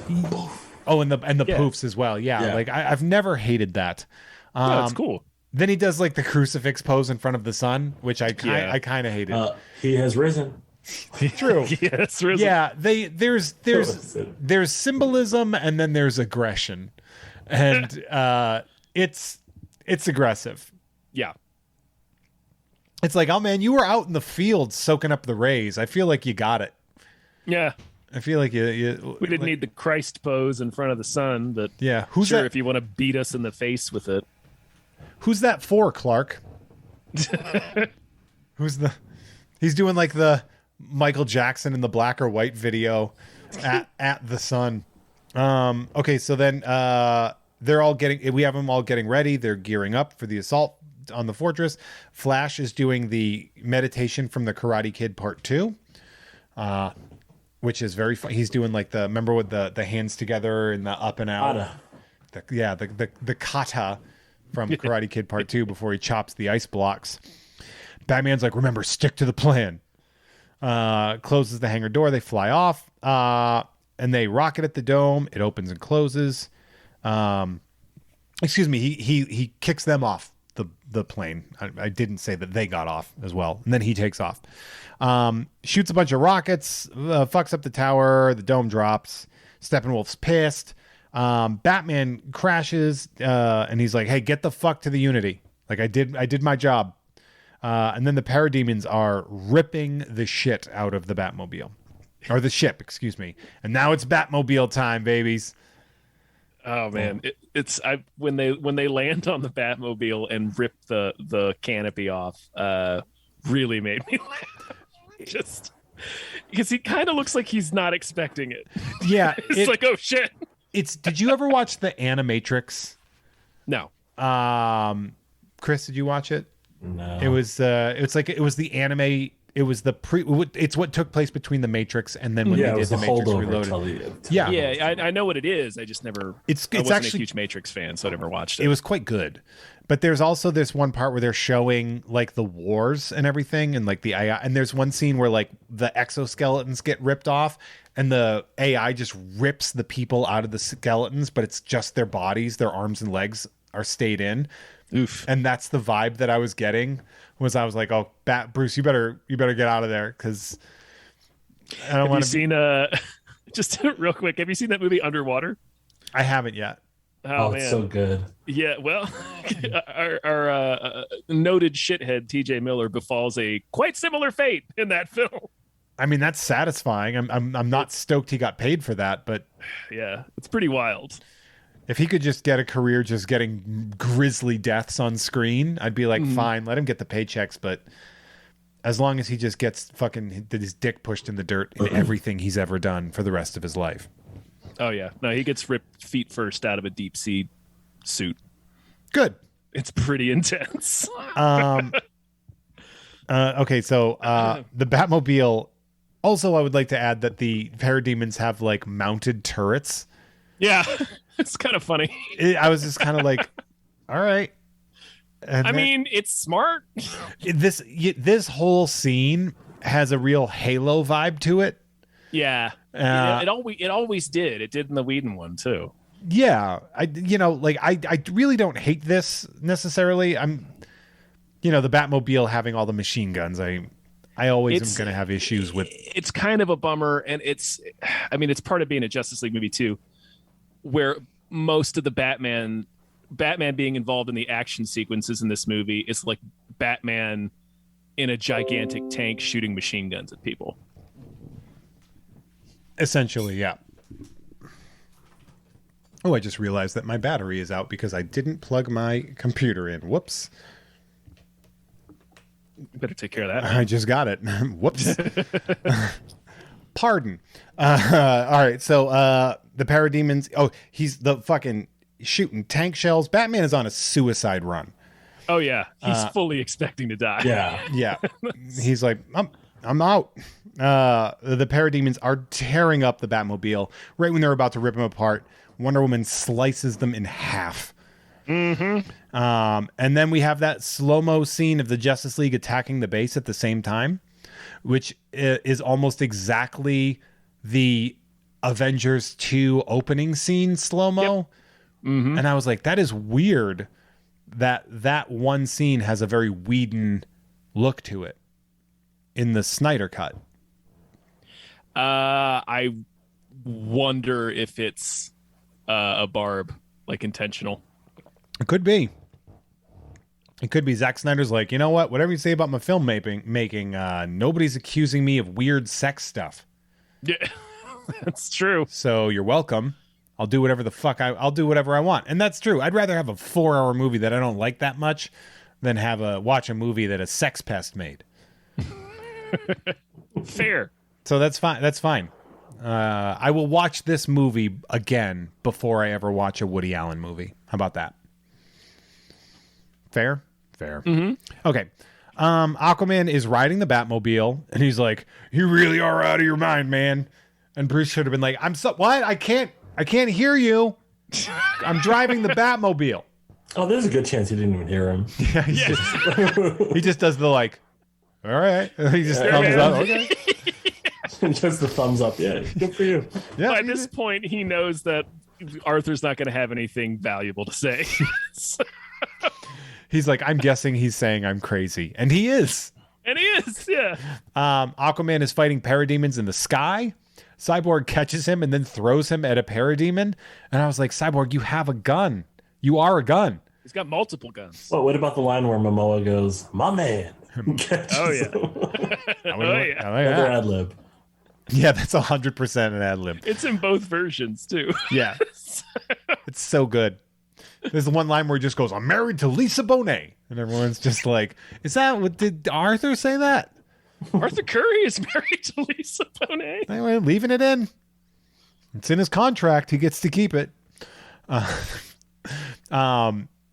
Oh, and the poofs as well. Yeah. Like I've never hated that. No, it's cool. Then he does like the crucifix pose in front of the sun, which I kind of hated. He has risen. True. Yes, Yeah, there's symbolism and then there's aggression, and it's aggressive. Yeah. It's like, oh man, you were out in the field soaking up the rays. I feel like you got it. Yeah. I feel like you We didn't need the Christ pose in front of the sun, but yeah. Who's sure that? if you want to beat us in the face with it. Who's that for, Clark? He's doing like the Michael Jackson in the black or white video at the sun. Okay, so then we have them all getting ready. They're gearing up for the assault on the fortress. Flash is doing the meditation from the Karate Kid Part 2, which is very fun. He's doing like remember with the hands together and the up and out. The kata from Karate Kid Part 2 before he chops the ice blocks. Batman's like, remember, stick to the plan. Closes the hangar door. They fly off, and they rocket at the dome. It opens and closes. Excuse me. He kicks them off the plane. I didn't say that they got off as well. And then he takes off. Shoots a bunch of rockets, fucks up the tower, the dome drops. Steppenwolf's pissed. Batman crashes, and he's like, "Hey, get the fuck to the Unity. Like I did my job." And then the parademons are ripping the shit out of the Batmobile, or the ship, excuse me. And now it's Batmobile time, babies. Oh man, it's when they land on the Batmobile and rip the canopy off, really made me laugh. Just because he kind of looks like he's not expecting it. Yeah, it's like, oh shit. Did you ever watch the Animatrix? No. Chris, did you watch it? No. It was the anime. It was it's what took place between the Matrix and then when they did the Matrix Reloaded. Yeah, I know what it is. I just never. I wasn't actually a huge Matrix fan, so I never watched it. It was quite good, but there's also this one part where they're showing like the wars and everything, and like the AI. And there's one scene where like the exoskeletons get ripped off, and the AI just rips the people out of the skeletons, but it's just their bodies, their arms and legs are stayed in. Oof. And that's the vibe that I was getting. I was like, "Oh, Bruce, you better get out of there because I don't want to." Have you seen just real quick? Have you seen that movie Underwater? I haven't yet. Oh, man. It's so good. Yeah, well, our noted shithead T.J. Miller befalls a quite similar fate in that film. I mean, that's satisfying. I'm not stoked he got paid for that, but yeah, it's pretty wild. If he could just get a career just getting grisly deaths on screen, I'd be like, fine, let him get the paychecks. But as long as he just gets fucking his dick pushed in the dirt in everything he's ever done for the rest of his life. Oh, yeah. No, he gets ripped feet first out of a deep sea suit. Good. It's pretty intense. Okay, so the Batmobile. Also, I would like to add that the parademons have like mounted turrets. Yeah, it's kind of funny. I was just kind of like, all right. And I mean, it's smart. This whole scene has a real Halo vibe to it. Yeah, it always did. It did in the Whedon one too. Yeah, I really don't hate this necessarily. The Batmobile having all the machine guns. I always am going to have issues with. It's kind of a bummer, and it's part of being a Justice League movie too, where most of the Batman being involved in the action sequences in this movie is like Batman in a gigantic tank shooting machine guns at people. Essentially, yeah. Oh, I just realized that my battery is out because I didn't plug my computer in. Whoops. Better take care of that. I just got it. Whoops. Pardon. All right, so the parademons. Oh, he's the fucking shooting tank shells. Batman is on a suicide run. Oh yeah, he's fully expecting to die. Yeah. He's like, I'm out. The parademons are tearing up the Batmobile right when they're about to rip him apart. Wonder Woman slices them in half. Mm-hmm. And then we have that slow-mo scene of the Justice League attacking the base at the same time, which is almost exactly the Avengers 2 opening scene slow-mo. Yep. Mm-hmm. And I was like, that is weird that one scene has a very Whedon look to it in the Snyder cut. I wonder if it's a barb, like intentional. It could be. It could be. Zack Snyder's like, you know what? Whatever you say about my film making, nobody's accusing me of weird sex stuff. Yeah, that's true. So you're welcome. I'll do whatever the fuck I'll do whatever I want. And that's true. I'd rather have a 4-hour movie that I don't like that much than watch a movie that a sex pest made. Fair. So that's fine. That's fine. I will watch this movie again before I ever watch a Woody Allen movie. How about that? Fair? Fair. Mm-hmm. Okay. Aquaman is riding the Batmobile, and he's like, "You really are out of your mind, man." And Bruce should have been like, what? I can't hear you. I'm driving the Batmobile. Oh, there's a good chance he didn't even hear him. Yeah, he just does the like, all right. He just thumbs up. Okay. Just the thumbs up. Yeah, good for you. Yeah. By this point, he knows that Arthur's not going to have anything valuable to say. He's like, I'm guessing he's saying I'm crazy. And he is. And he is, yeah. Aquaman is fighting parademons in the sky. Cyborg catches him and then throws him at a parademon. And I was like, Cyborg, you have a gun. You are a gun. He's got multiple guns. Well, what about the line where Momoa goes, "My man"? Oh yeah. Another ad lib. Yeah, that's 100% an ad lib. It's in both versions too. Yeah. It's so good. There's the one line where he just goes, "I'm married to Lisa Bonet." And everyone's just like, is that what, did Arthur say that? Arthur Curry is married to Lisa Bonet. Anyway, leaving it in. It's in his contract. He gets to keep it.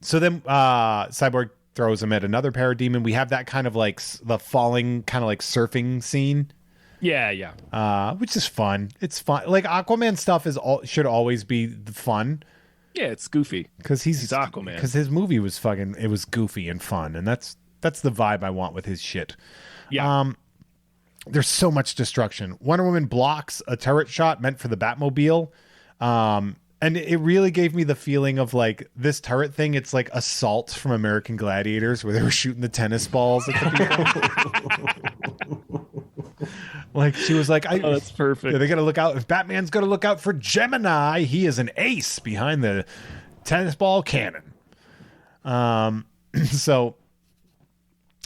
So then Cyborg throws him at another parademon. We have that kind of like the falling kind of like surfing scene. Yeah. Which is fun. It's fun. Like Aquaman stuff should always be fun. Yeah, it's goofy. Because he's Aquaman. Because his movie was it was goofy and fun. And that's the vibe I want with his shit. Yeah. There's so much destruction. Wonder Woman blocks a turret shot meant for the Batmobile. And it really gave me the feeling of like this turret thing. It's like Assault from American Gladiators where they were shooting the tennis balls at the people. Like she was like, oh, that's perfect. They got to look out. If Batman's got to look out for Gemini, he is an ace behind the tennis ball cannon. So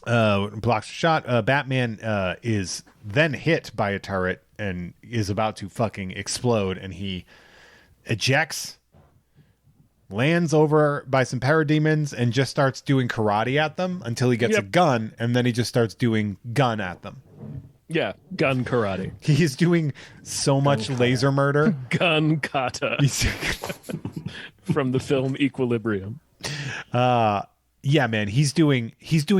blocks a shot. Batman is then hit by a turret and is about to fucking explode, and he ejects, lands over by some parademons, and just starts doing karate at them until he gets a gun, and then he just starts doing gun at them. Yeah, gun karate. He's doing so much laser murder. Gun kata. From the film Equilibrium. Yeah, man, he's doing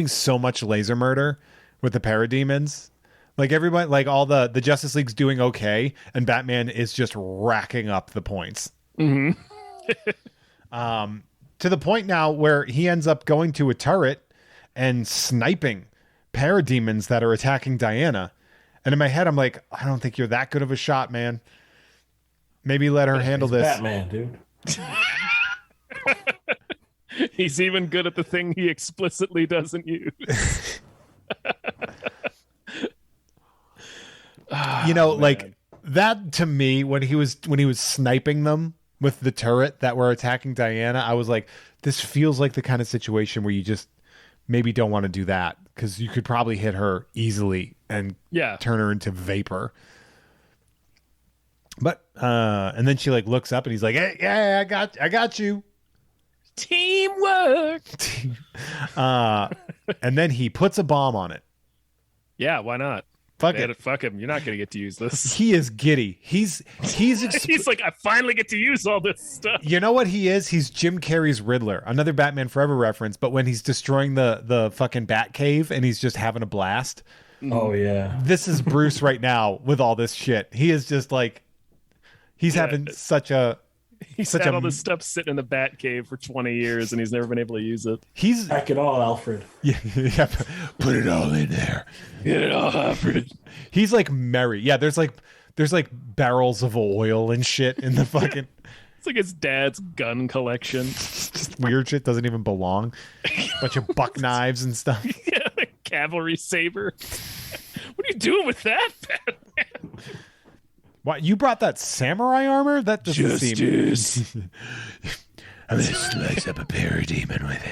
so much laser murder with the parademons. Like everybody, like all the Justice League's doing okay, and Batman is just racking up the points. Mm-hmm. To the point now where he ends up going to a turret and sniping parademons that are attacking Diana. And in my head, I'm like, I don't think you're that good of a shot, man. Maybe let her handle this. Batman, dude. He's even good at the thing he explicitly doesn't use. You know, like that to me, when he was sniping them with the turret that were attacking Diana, I was like, this feels like the kind of situation where you just maybe don't want to do that because you could probably hit her easily and turn her into vapor. But and then she like looks up and he's like, hey, yeah, I got you. Teamwork. And then he puts a bomb on it. Yeah, why not? Fuck it. Fuck him. You're not going to get to use this. He is giddy. He's like, I finally get to use all this stuff. You know what he is? He's Jim Carrey's Riddler. Another Batman Forever reference, but when he's destroying the fucking Batcave and he's just having a blast. Oh, yeah. This is Bruce right now with all this shit. He is just like, he's having such a... He's had all this stuff sitting in the Batcave for 20 years and he's never been able to use it. He's pack it all, Alfred. Yeah, put it all in there. Get it all, Alfred. He's like merry. Yeah, there's like barrels of oil and shit in the fucking. It's like his dad's gun collection. Just weird shit doesn't even belong. Bunch of buck knives and stuff. Yeah, cavalry saber. What are you doing with that, Batman? What, you brought that samurai armor? That doesn't seem... I'm gonna slice up a parademon with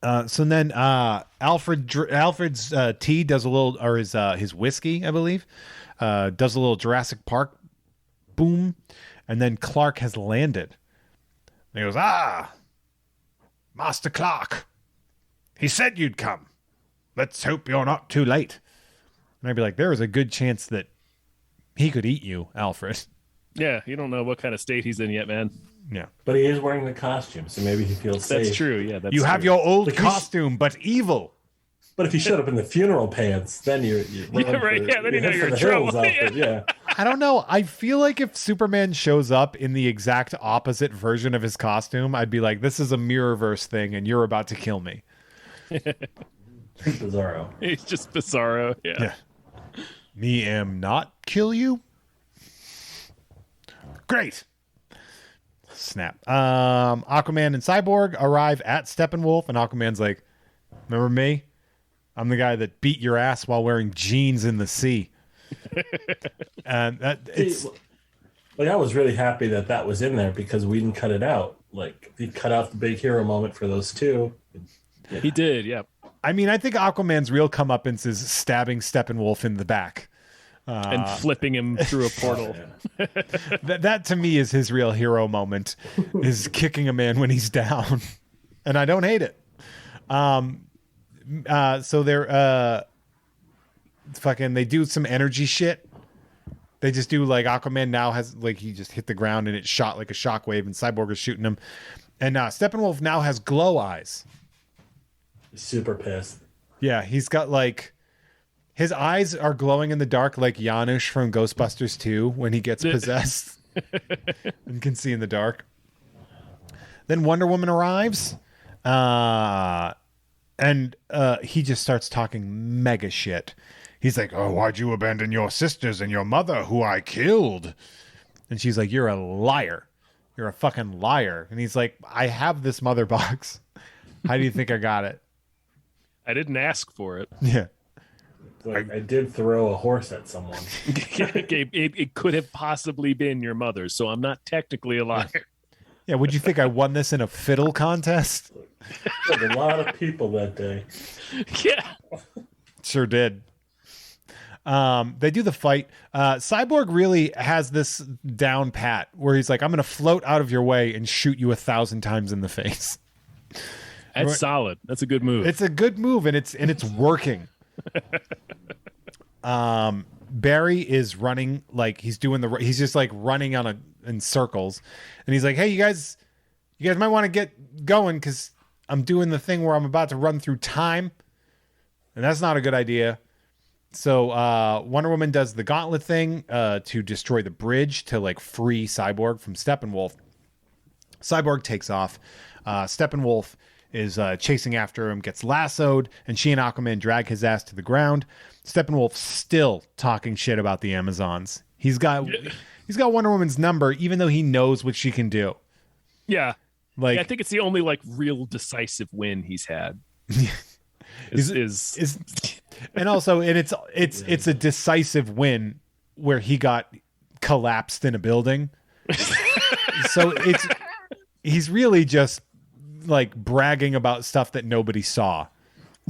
it. So then Alfred's tea does a little, or his whiskey, I believe, does a little Jurassic Park boom, and then Clark has landed. And he goes, Master Clark, he said you'd come. Let's hope you're not too late. And I'd be like, there is a good chance that he could eat you, Alfred. Yeah, you don't know what kind of state he's in yet, man. Yeah. But he is wearing the costume, so maybe he feels safe. That's true, yeah. That's you true. have your old costume, but evil. But if you showed up in the funeral pants, then you're right, yeah, then you know you're in trouble. Yeah. I don't know. I feel like if Superman shows up in the exact opposite version of his costume, I'd be like, this is a Mirrorverse thing, and you're about to kill me. Bizarro. He's just Bizarro, yeah. Me am not kill you. Great. Snap. Aquaman and Cyborg arrive at Steppenwolf, and Aquaman's like, remember me? I'm the guy that beat your ass while wearing jeans in the sea. And it's... Like, I was really happy that was in there because we didn't cut it out. Like, he cut out the big hero moment for those two. Yeah. He did, yeah. I mean, I think Aquaman's real comeuppance is stabbing Steppenwolf in the back. And flipping him through a portal. Oh, yeah. that to me is his real hero moment, is kicking a man when he's down. And I don't hate it. So they're they do some energy shit. They just do like Aquaman now has like he just hit the ground and it shot like a shockwave and Cyborg is shooting him. And Steppenwolf now has glow eyes. He's super pissed. Yeah, he's got like his eyes are glowing in the dark like Janusz from Ghostbusters 2 when he gets possessed and can see in the dark. Then Wonder Woman arrives. And he just starts talking mega shit. He's like, oh, why'd you abandon your sisters and your mother who I killed? And she's like, you're a liar. You're a fucking liar. And he's like, I have this mother box. How do you think I got it? I didn't ask for it. Yeah. Like, I did throw a horse at someone. It could have possibly been your mother's, so I'm not technically a liar. Yeah, would you think I won this in a fiddle contest? Like a lot of people that day. Yeah. Sure did. They do the fight. Cyborg really has this down pat where he's like, I'm going to float out of your way and shoot you 1,000 times in the face. That's solid. That's a good move. It's a good move, and it's working. Barry is running like he's just like running in circles, and he's like, hey, you guys might want to get going because I'm doing the thing where I'm about to run through time, and that's not a good idea. So Wonder Woman does the gauntlet thing to destroy the bridge to like free Cyborg from Steppenwolf. Cyborg takes off. Steppenwolf is chasing after him, gets lassoed, and she and Aquaman drag his ass to the ground. Steppenwolf still talking shit about the Amazons. He's got Wonder Woman's number, even though he knows what she can do. Yeah. Like, I think it's the only like real decisive win he's had. And also, and it's a decisive win where he got collapsed in a building. So he's really just like bragging about stuff that nobody saw.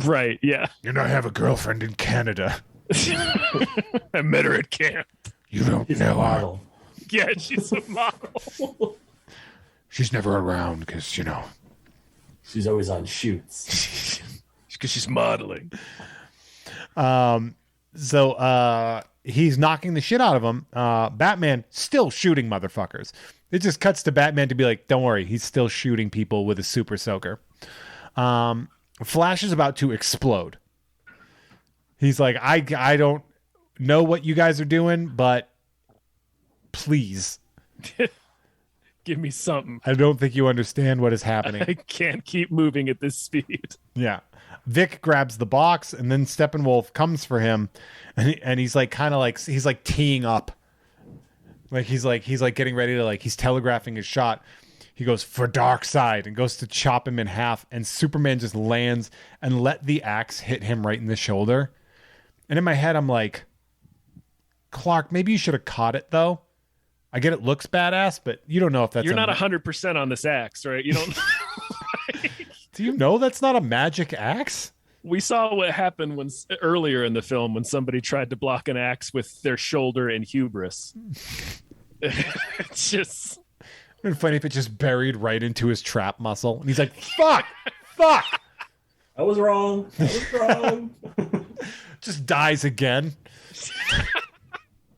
Right, yeah. You know, I have a girlfriend in Canada. I met her at camp. You don't He's know a model. her. Yeah, she's a model. She's never around because, you know. She's always on shoots. Because she's modeling. So he's knocking the shit out of him. Batman still shooting motherfuckers. It just cuts to Batman to be like, don't worry, he's still shooting people with a super soaker. Flash is about to explode. He's like, I don't know what you guys are doing, but please. Give me something. I don't think you understand what is happening. I can't keep moving at this speed. Yeah. Vic grabs the box, and then Steppenwolf comes for him, and he's like kind of like he's like teeing up. Like he's getting ready to he's telegraphing his shot. He goes for Darkseid and goes to chop him in half, and Superman just lands and let the axe hit him right in the shoulder. And in my head, I'm like, Clark, maybe you should have caught it though. I get it looks badass, but you don't know if that's you're not 100% on this axe, right? You don't. Do you know that's not a magic axe? We saw what happened earlier in the film when somebody tried to block an axe with their shoulder and hubris. It's just. It'd been funny if it just buried right into his trap muscle, and he's like, "Fuck." I was wrong. Just dies again.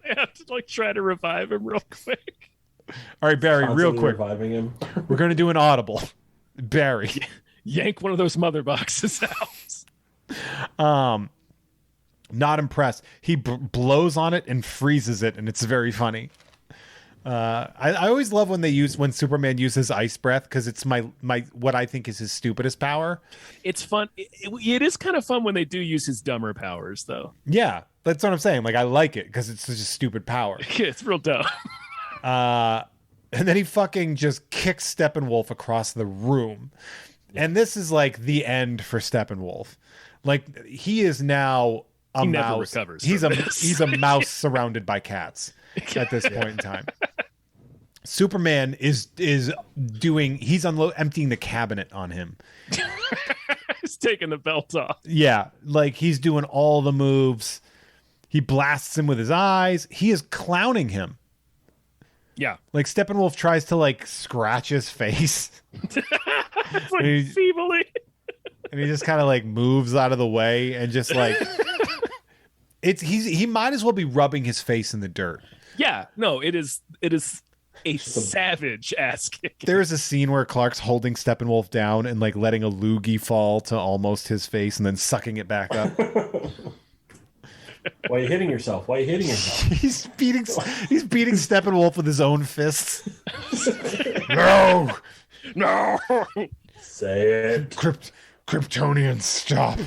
I have to try to revive him real quick. All right, Barry, real quick. Reviving him. We're gonna do an audible. Barry, yank one of those mother boxes out. Not impressed. He blows on it and freezes it, and it's very funny. I always love when Superman uses ice breath because it's my what I think is his stupidest power. It's fun. It is kind of fun when they do use his dumber powers, though. Yeah, that's what I'm saying. Like I like it because it's such a stupid power. Yeah, it's real dumb. And then he fucking just kicks Steppenwolf across the room. Yeah. And this is like the end for Steppenwolf. Like, he is now a mouse. Never recovers. He's a mouse surrounded by cats at this point in time. Superman is emptying the cabinet on him. He's taking the belt off. Yeah, like he's doing all the moves. He blasts him with his eyes. He is clowning him. Yeah. Like Steppenwolf tries to like scratch his face. Like feebly. And he just kind of like moves out of the way and just like he might as well be rubbing his face in the dirt. Yeah. No, it is a savage ass kick. There is a scene where Clark's holding Steppenwolf down and like letting a loogie fall to almost his face and then sucking it back up. Why are you hitting yourself? He's beating Steppenwolf with his own fists. No. Say it. Kryptonians, stop.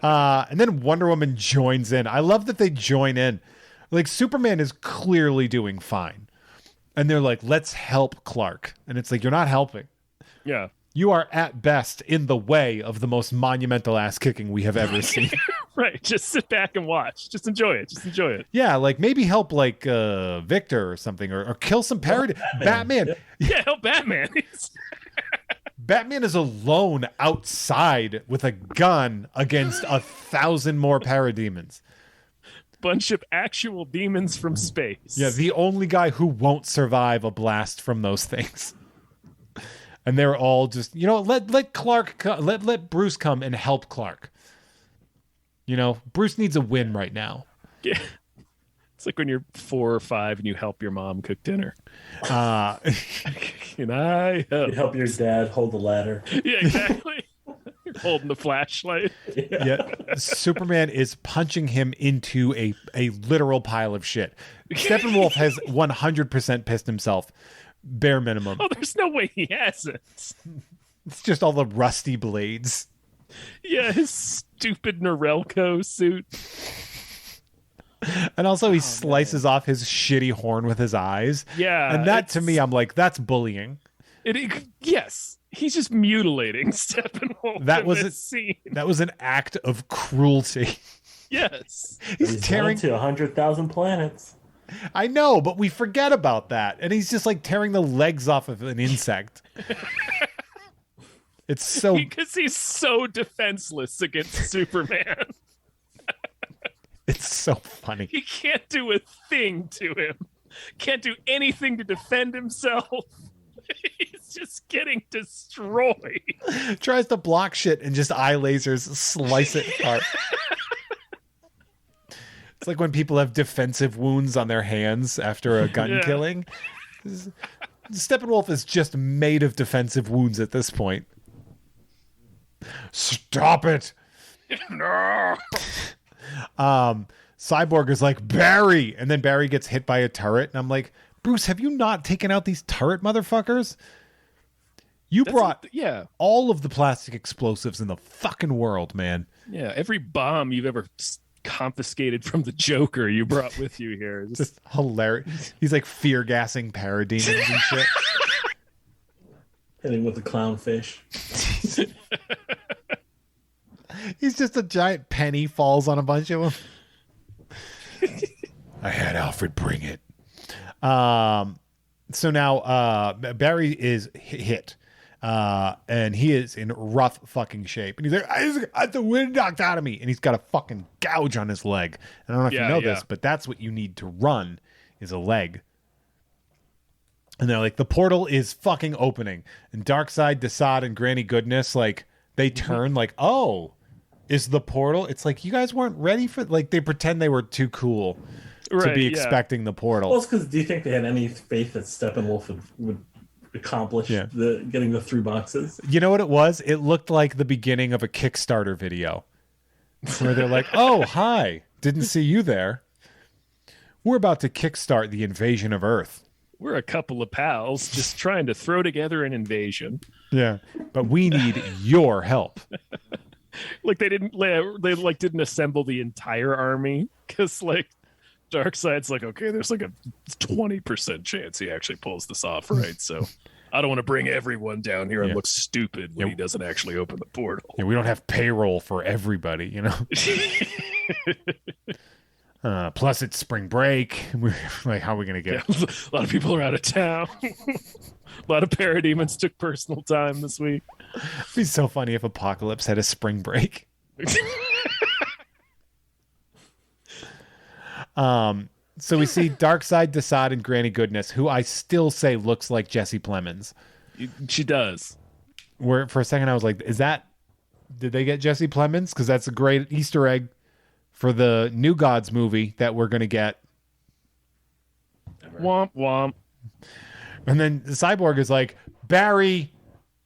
And then Wonder Woman joins in. I love that they join in. Like, Superman is clearly doing fine. And they're like, let's help Clark. And it's like, you're not helping. Yeah. You are at best in the way of the most monumental ass kicking we have ever seen. Right. Just sit back and watch. Just enjoy it. Yeah, like maybe help like Victor or something, or kill some parody. Batman. Yeah, help Batman. Batman is alone outside with a gun against 1,000 more parademons. Bunch of actual demons from space. Yeah, the only guy who won't survive a blast from those things. And they're all just, let Clark let Bruce come and help Clark. Bruce needs a win right now. Yeah. It's like when you're 4 or 5 and you help your mom cook dinner. Can I help? You help your dad hold the ladder. Yeah, exactly. You're holding the flashlight. Yeah. Superman is punching him into a literal pile of shit. Steppenwolf has 100% pissed himself. Bare minimum. Oh, there's no way he hasn't. It's just all the rusty blades. Yeah, his stupid Norelco suit. And also he slices off his shitty horn with his eyes. Yeah. And that to me, I'm like, that's bullying. Yes. He's just mutilating Steppenwolf That was an act of cruelty. Yes. He's tearing to 100,000 planets. I know, but we forget about that. And he's just like tearing the legs off of an insect. It's so... Because he's so defenseless against Superman. It's so funny. He can't do a thing to him. Can't do anything to defend himself. He's just getting destroyed. Tries to block shit and just eye lasers slice it apart. It's like when people have defensive wounds on their hands after a gun killing. Steppenwolf is just made of defensive wounds at this point. Stop it. No. Cyborg is like, Barry, and then Barry gets hit by a turret, and I'm like, Bruce, have you not taken out these turret motherfuckers? You brought all of the plastic explosives in the fucking world, man. Yeah, every bomb you've ever confiscated from the Joker you brought with you here. Just hilarious. He's like fear gassing parademons and shit. Hitting with the clownfish. He's just a giant penny falls on a bunch of them. I had Alfred bring it. So now Barry is hit. And he is in rough fucking shape. And he's like, I got the wind knocked out of me. And he's got a fucking gouge on his leg. I don't know if you know this, but that's what you need to run is a leg. And they're like, the portal is fucking opening. And Darkseid, Desaad, and Granny Goodness, like, they turn like, oh, is the portal? It's like, you guys weren't ready for, like, they pretend they were too cool to be expecting the portal. Well, it's because, do you think they had any faith that Steppenwolf would accomplish getting the 3 boxes? You know what it was? It looked like the beginning of a Kickstarter video where they're like, oh, hi, didn't see you there. We're about to kickstart the invasion of Earth. We're a couple of pals just trying to throw together an invasion. Yeah, but we need your help. Like they didn't assemble the entire army because like Darkseid's like, okay, there's like a 20% chance he actually pulls this off, right? So I don't want to bring everyone down here and look stupid when he doesn't actually open the portal. Yeah, we don't have payroll for everybody, you know. Plus, it's spring break. We're like, how are we gonna get? Yeah, a lot of people are out of town. A lot of parademons took personal time this week. It'd be so funny if Apocalypse had a spring break. So we see Darkseid, Desaad, and Granny Goodness, who I still say looks like Jesse Plemons. She does. Where for a second I was like, did they get Jesse Plemons? Because that's a great Easter egg for the New Gods movie that we're gonna get. Womp womp. And then the Cyborg is like, Barry,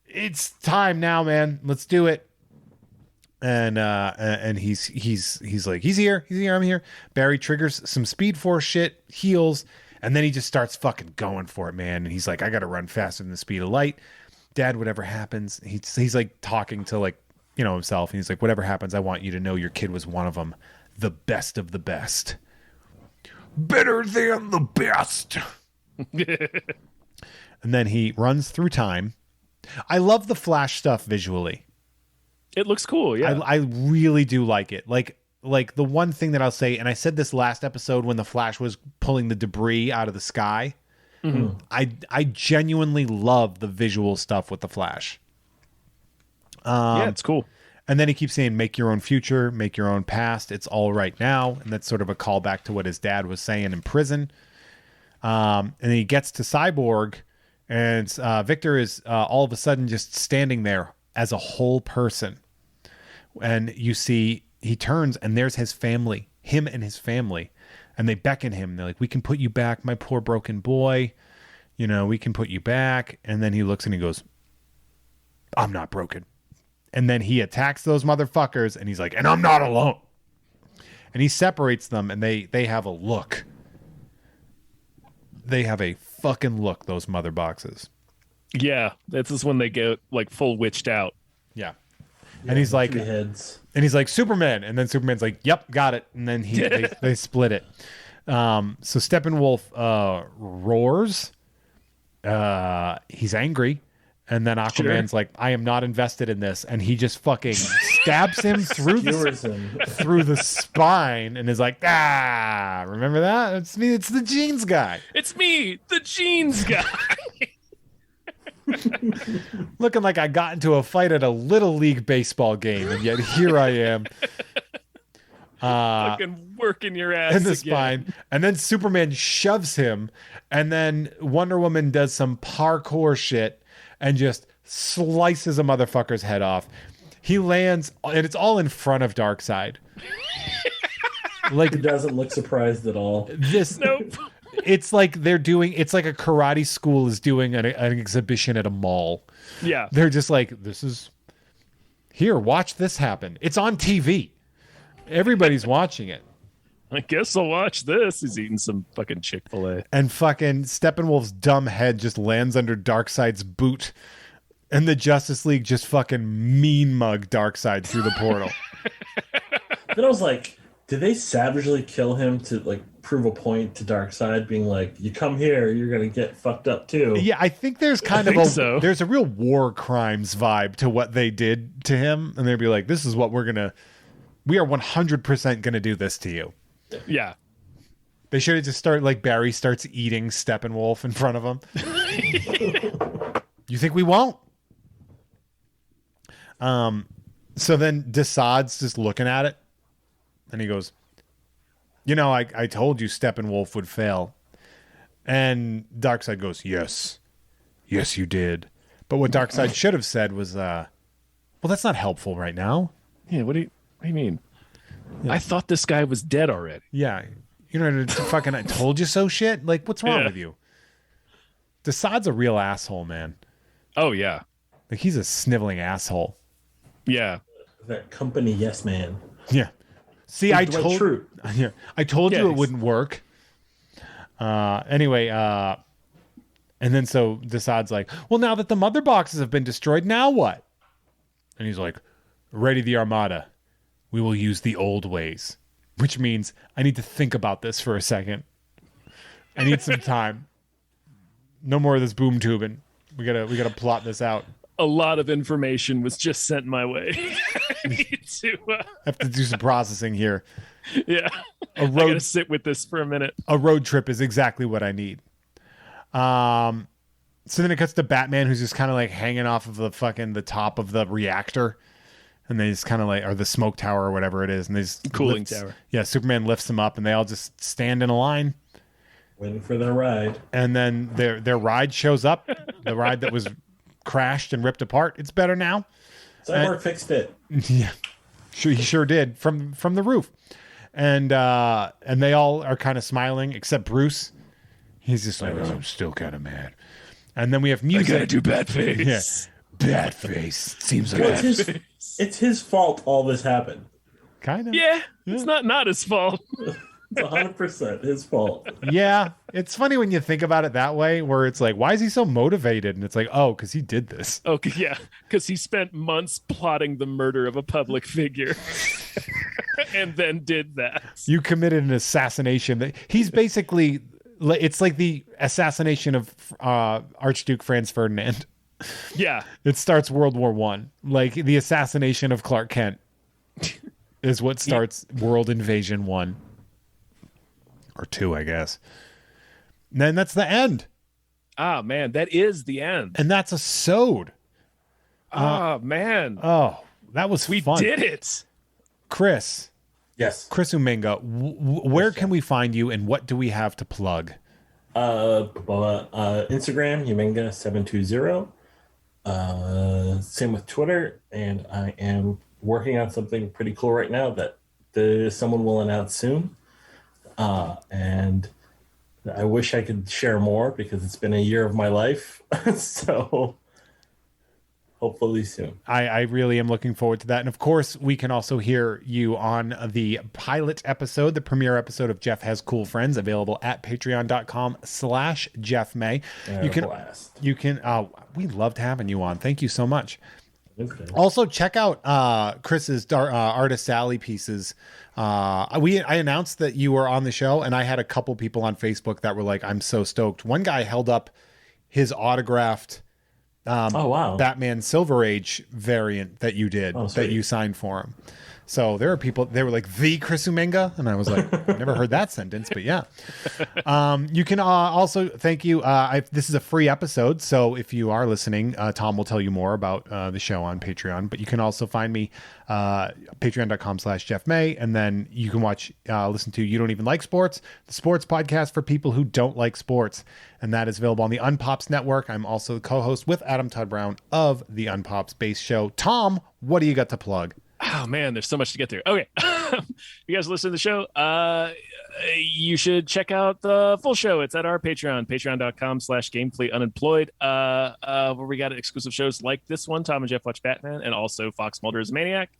it's time now, man. Let's do it. And he's like, he's here, I'm here. Barry triggers some Speed Force shit, heals, and then he just starts fucking going for it, man. And he's like, I gotta run faster than the speed of light. Dad, whatever happens, he's like talking to like, you know, himself, and he's like, whatever happens, I want you to know your kid was one of them, the best of the best, better than the best. And then he runs through time. I love the Flash stuff visually. It looks cool, yeah. I really do like it. Like the one thing that I'll say, and I said this last episode when the Flash was pulling the debris out of the sky. Mm-hmm. I genuinely love the visual stuff with the Flash. Yeah, it's cool. And then he keeps saying, make your own future, make your own past. It's all right now. And that's sort of a callback to what his dad was saying in prison. And then he gets to Cyborg, and Victor is all of a sudden just standing there as a whole person. And you see he turns, and there's his family, him and his family. And they beckon him. They're like, we can put you back, my poor broken boy. You know, we can put you back. And then he looks and he goes, I'm not broken. And then he attacks those motherfuckers, and he's like, and I'm not alone. And he separates them, and they have a look. They have a fucking look, those mother boxes. Yeah, this is when they get like full witched out. Yeah. And he's like, heads. And he's like, Superman. And then Superman's like, yep, got it. And then they split it. So Steppenwolf roars. He's angry. And then Aquaman's like, I am not invested in this. And he just fucking stabs him through the spine and is like, remember that? It's me. It's the jeans guy. It's me, the jeans guy. Looking like I got into a fight at a little league baseball game, and yet here I am. Fucking working your ass in the again. spine. And then Superman shoves him, and then Wonder Woman does some parkour shit and just slices a motherfucker's head off. He lands, and it's all in front of Darkseid. Like, he doesn't look surprised at all. Nope. It's like a karate school is doing an exhibition at a mall. Yeah. They're just like, here, watch this happen. It's on TV. Everybody's watching it. I guess I'll watch this. He's eating some fucking Chick-fil-A. And fucking Steppenwolf's dumb head just lands under Darkseid's boot. And the Justice League just fucking mean mug Darkseid through the portal. Then I was like, did they savagely kill him to like prove a point to Darkseid, being like, you come here, you're gonna get fucked up too? Yeah, I think there's there's a real war crimes vibe to what they did to him, and they'd be like, this is what we are 100% gonna do this to you. Yeah. They should have just started like Barry starts eating Steppenwolf in front of him. You think we won't? So then Desaad's just looking at it, and he goes, you know, I told you Steppenwolf would fail. And Darkseid goes, yes, you did. But what Darkseid should have said was, well, that's not helpful right now. Yeah, what do you mean? Yeah. I thought this guy was dead already. Yeah. You know, fucking I told you so shit? Like, what's wrong with you? Desaad's a real asshole, man. Oh, yeah. Like, he's a sniveling asshole. Yeah. That company yes man. Yeah. See, I told you it wouldn't work. Anyway, and then so Desaad's like, well, now that the mother boxes have been destroyed, now what? And he's like, ready the armada. We will use the old ways. which means I need to think about this for a second. I need some time. No more of this boom tubing. We gotta plot this out. A lot of information was just sent my way. I need to. I have to do some processing here. Yeah, I gotta sit with this for a minute. A road trip is exactly what I need. So then it cuts to Batman, who's just kind of like hanging off of the top of the reactor, and they just kind of like, or the smoke tower or whatever it is, and they just cooling tower. Yeah, Superman lifts him up, and they all just stand in a line, waiting for their ride. And then their ride shows up, the ride that was crashed and ripped apart. It's better now. Cyborg fixed it. Yeah, he sure did from the roof. And they all are kind of smiling except Bruce. He's just like, I'm still kind of mad. And then we have music. I gotta do Batface. Yeah. Batface. Seems like it's his fault all this happened. Kind of. Yeah, it's not his fault. It's 100% his fault. Yeah, it's funny when you think about it that way, where it's like, why is he so motivated? And it's like, oh, because he did this. Okay, yeah, because he spent months plotting the murder of a public figure. And then did that. You committed an assassination. He's basically, it's like the assassination of Archduke Franz Ferdinand. Yeah. It starts World War One. Like the assassination of Clark Kent is what starts World Invasion 1. Or 2, I guess. And then that's the end. Ah, man, that is the end. And that's a sode. Man. Oh, that was fun. We did it. Chris. Yes. Chris Uminga, where can we find you and what do we have to plug? Instagram, Uminga720. Same with Twitter. And I am working on something pretty cool right now that someone will announce soon. And I wish I could share more because it's been a year of my life. So hopefully soon. I really am looking forward to that. And of course, we can also hear you on the pilot episode, the premiere episode of Jeff Has Cool Friends, available at patreon.com/Jeff May. You can, we loved having you on. Thank you so much. Okay. Also, check out Chris's Artist Sally pieces. I announced that you were on the show, and I had a couple people on Facebook that were like, I'm so stoked. One guy held up his autographed Batman Silver Age variant that you did, that you signed for him. So there are people, they were like, the Chris Uminga? And I was like, I've never heard that sentence, but yeah. You can also, thank you. This is a free episode, so if you are listening, Tom will tell you more about the show on Patreon, but you can also find me patreon.com/Jeff May, and then you can listen to You Don't Even Like Sports, the sports podcast for people who don't like sports, and that is available on the Unpops Network. I'm also the co-host with Adam Todd Brown of the Unpops Base Show. Tom, what do you got to plug? Oh man, there's so much to get through. Okay. You guys listen to the show, you should check out the full show. It's at our patreon.com/gamefullyunemployed, where we got exclusive shows like this one, Tom and Jeff Watch Batman, and also Fox Mulder is a Maniac.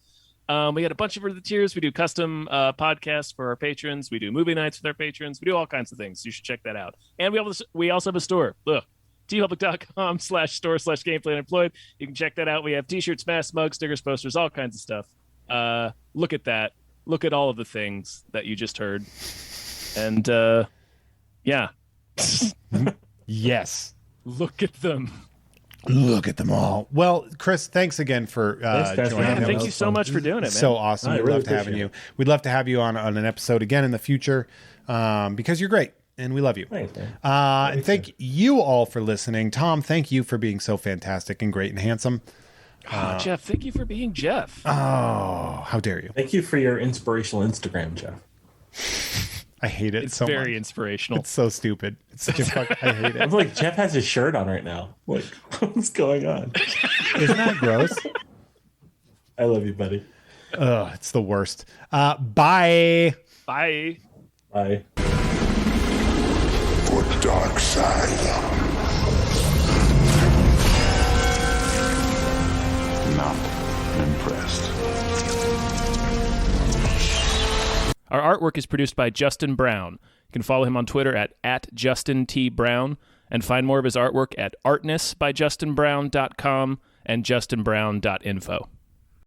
We got a bunch of other tiers. We do custom podcasts for our patrons. We do movie nights with our patrons. We do all kinds of things. You should check that out. And we also have a store. Look. tpublic.com/store/gamefullyunemployed. You can check that out. We have t-shirts, masks, mugs, stickers, posters, all kinds of stuff. Look at that. Look at all of the things that you just heard. And yeah. Yes. Look at them. Look at them all. Well, Chris, thanks again for joining us. Thank you so much for doing it, man. So awesome. We'd love to have you. We'd love to have you on an episode again in the future because you're great. And we love you. Thanks, man. And thank you all for listening. Tom, thank you for being so fantastic and great and handsome. Jeff, thank you for being Jeff. Oh, how dare you. Thank you for your inspirational Instagram, Jeff. I hate it so much. It's very inspirational. It's so stupid. It's such a I hate it. I'm like, Jeff has his shirt on right now. Like, what's going on? Isn't that gross? I love you, buddy. It's the worst. Bye. Bye. Bye. For dark side. Not impressed. Our artwork is produced by Justin Brown. You can follow him on Twitter at Justin T. Brown and find more of his artwork at artnessbyjustinbrown.com and justinbrown.info.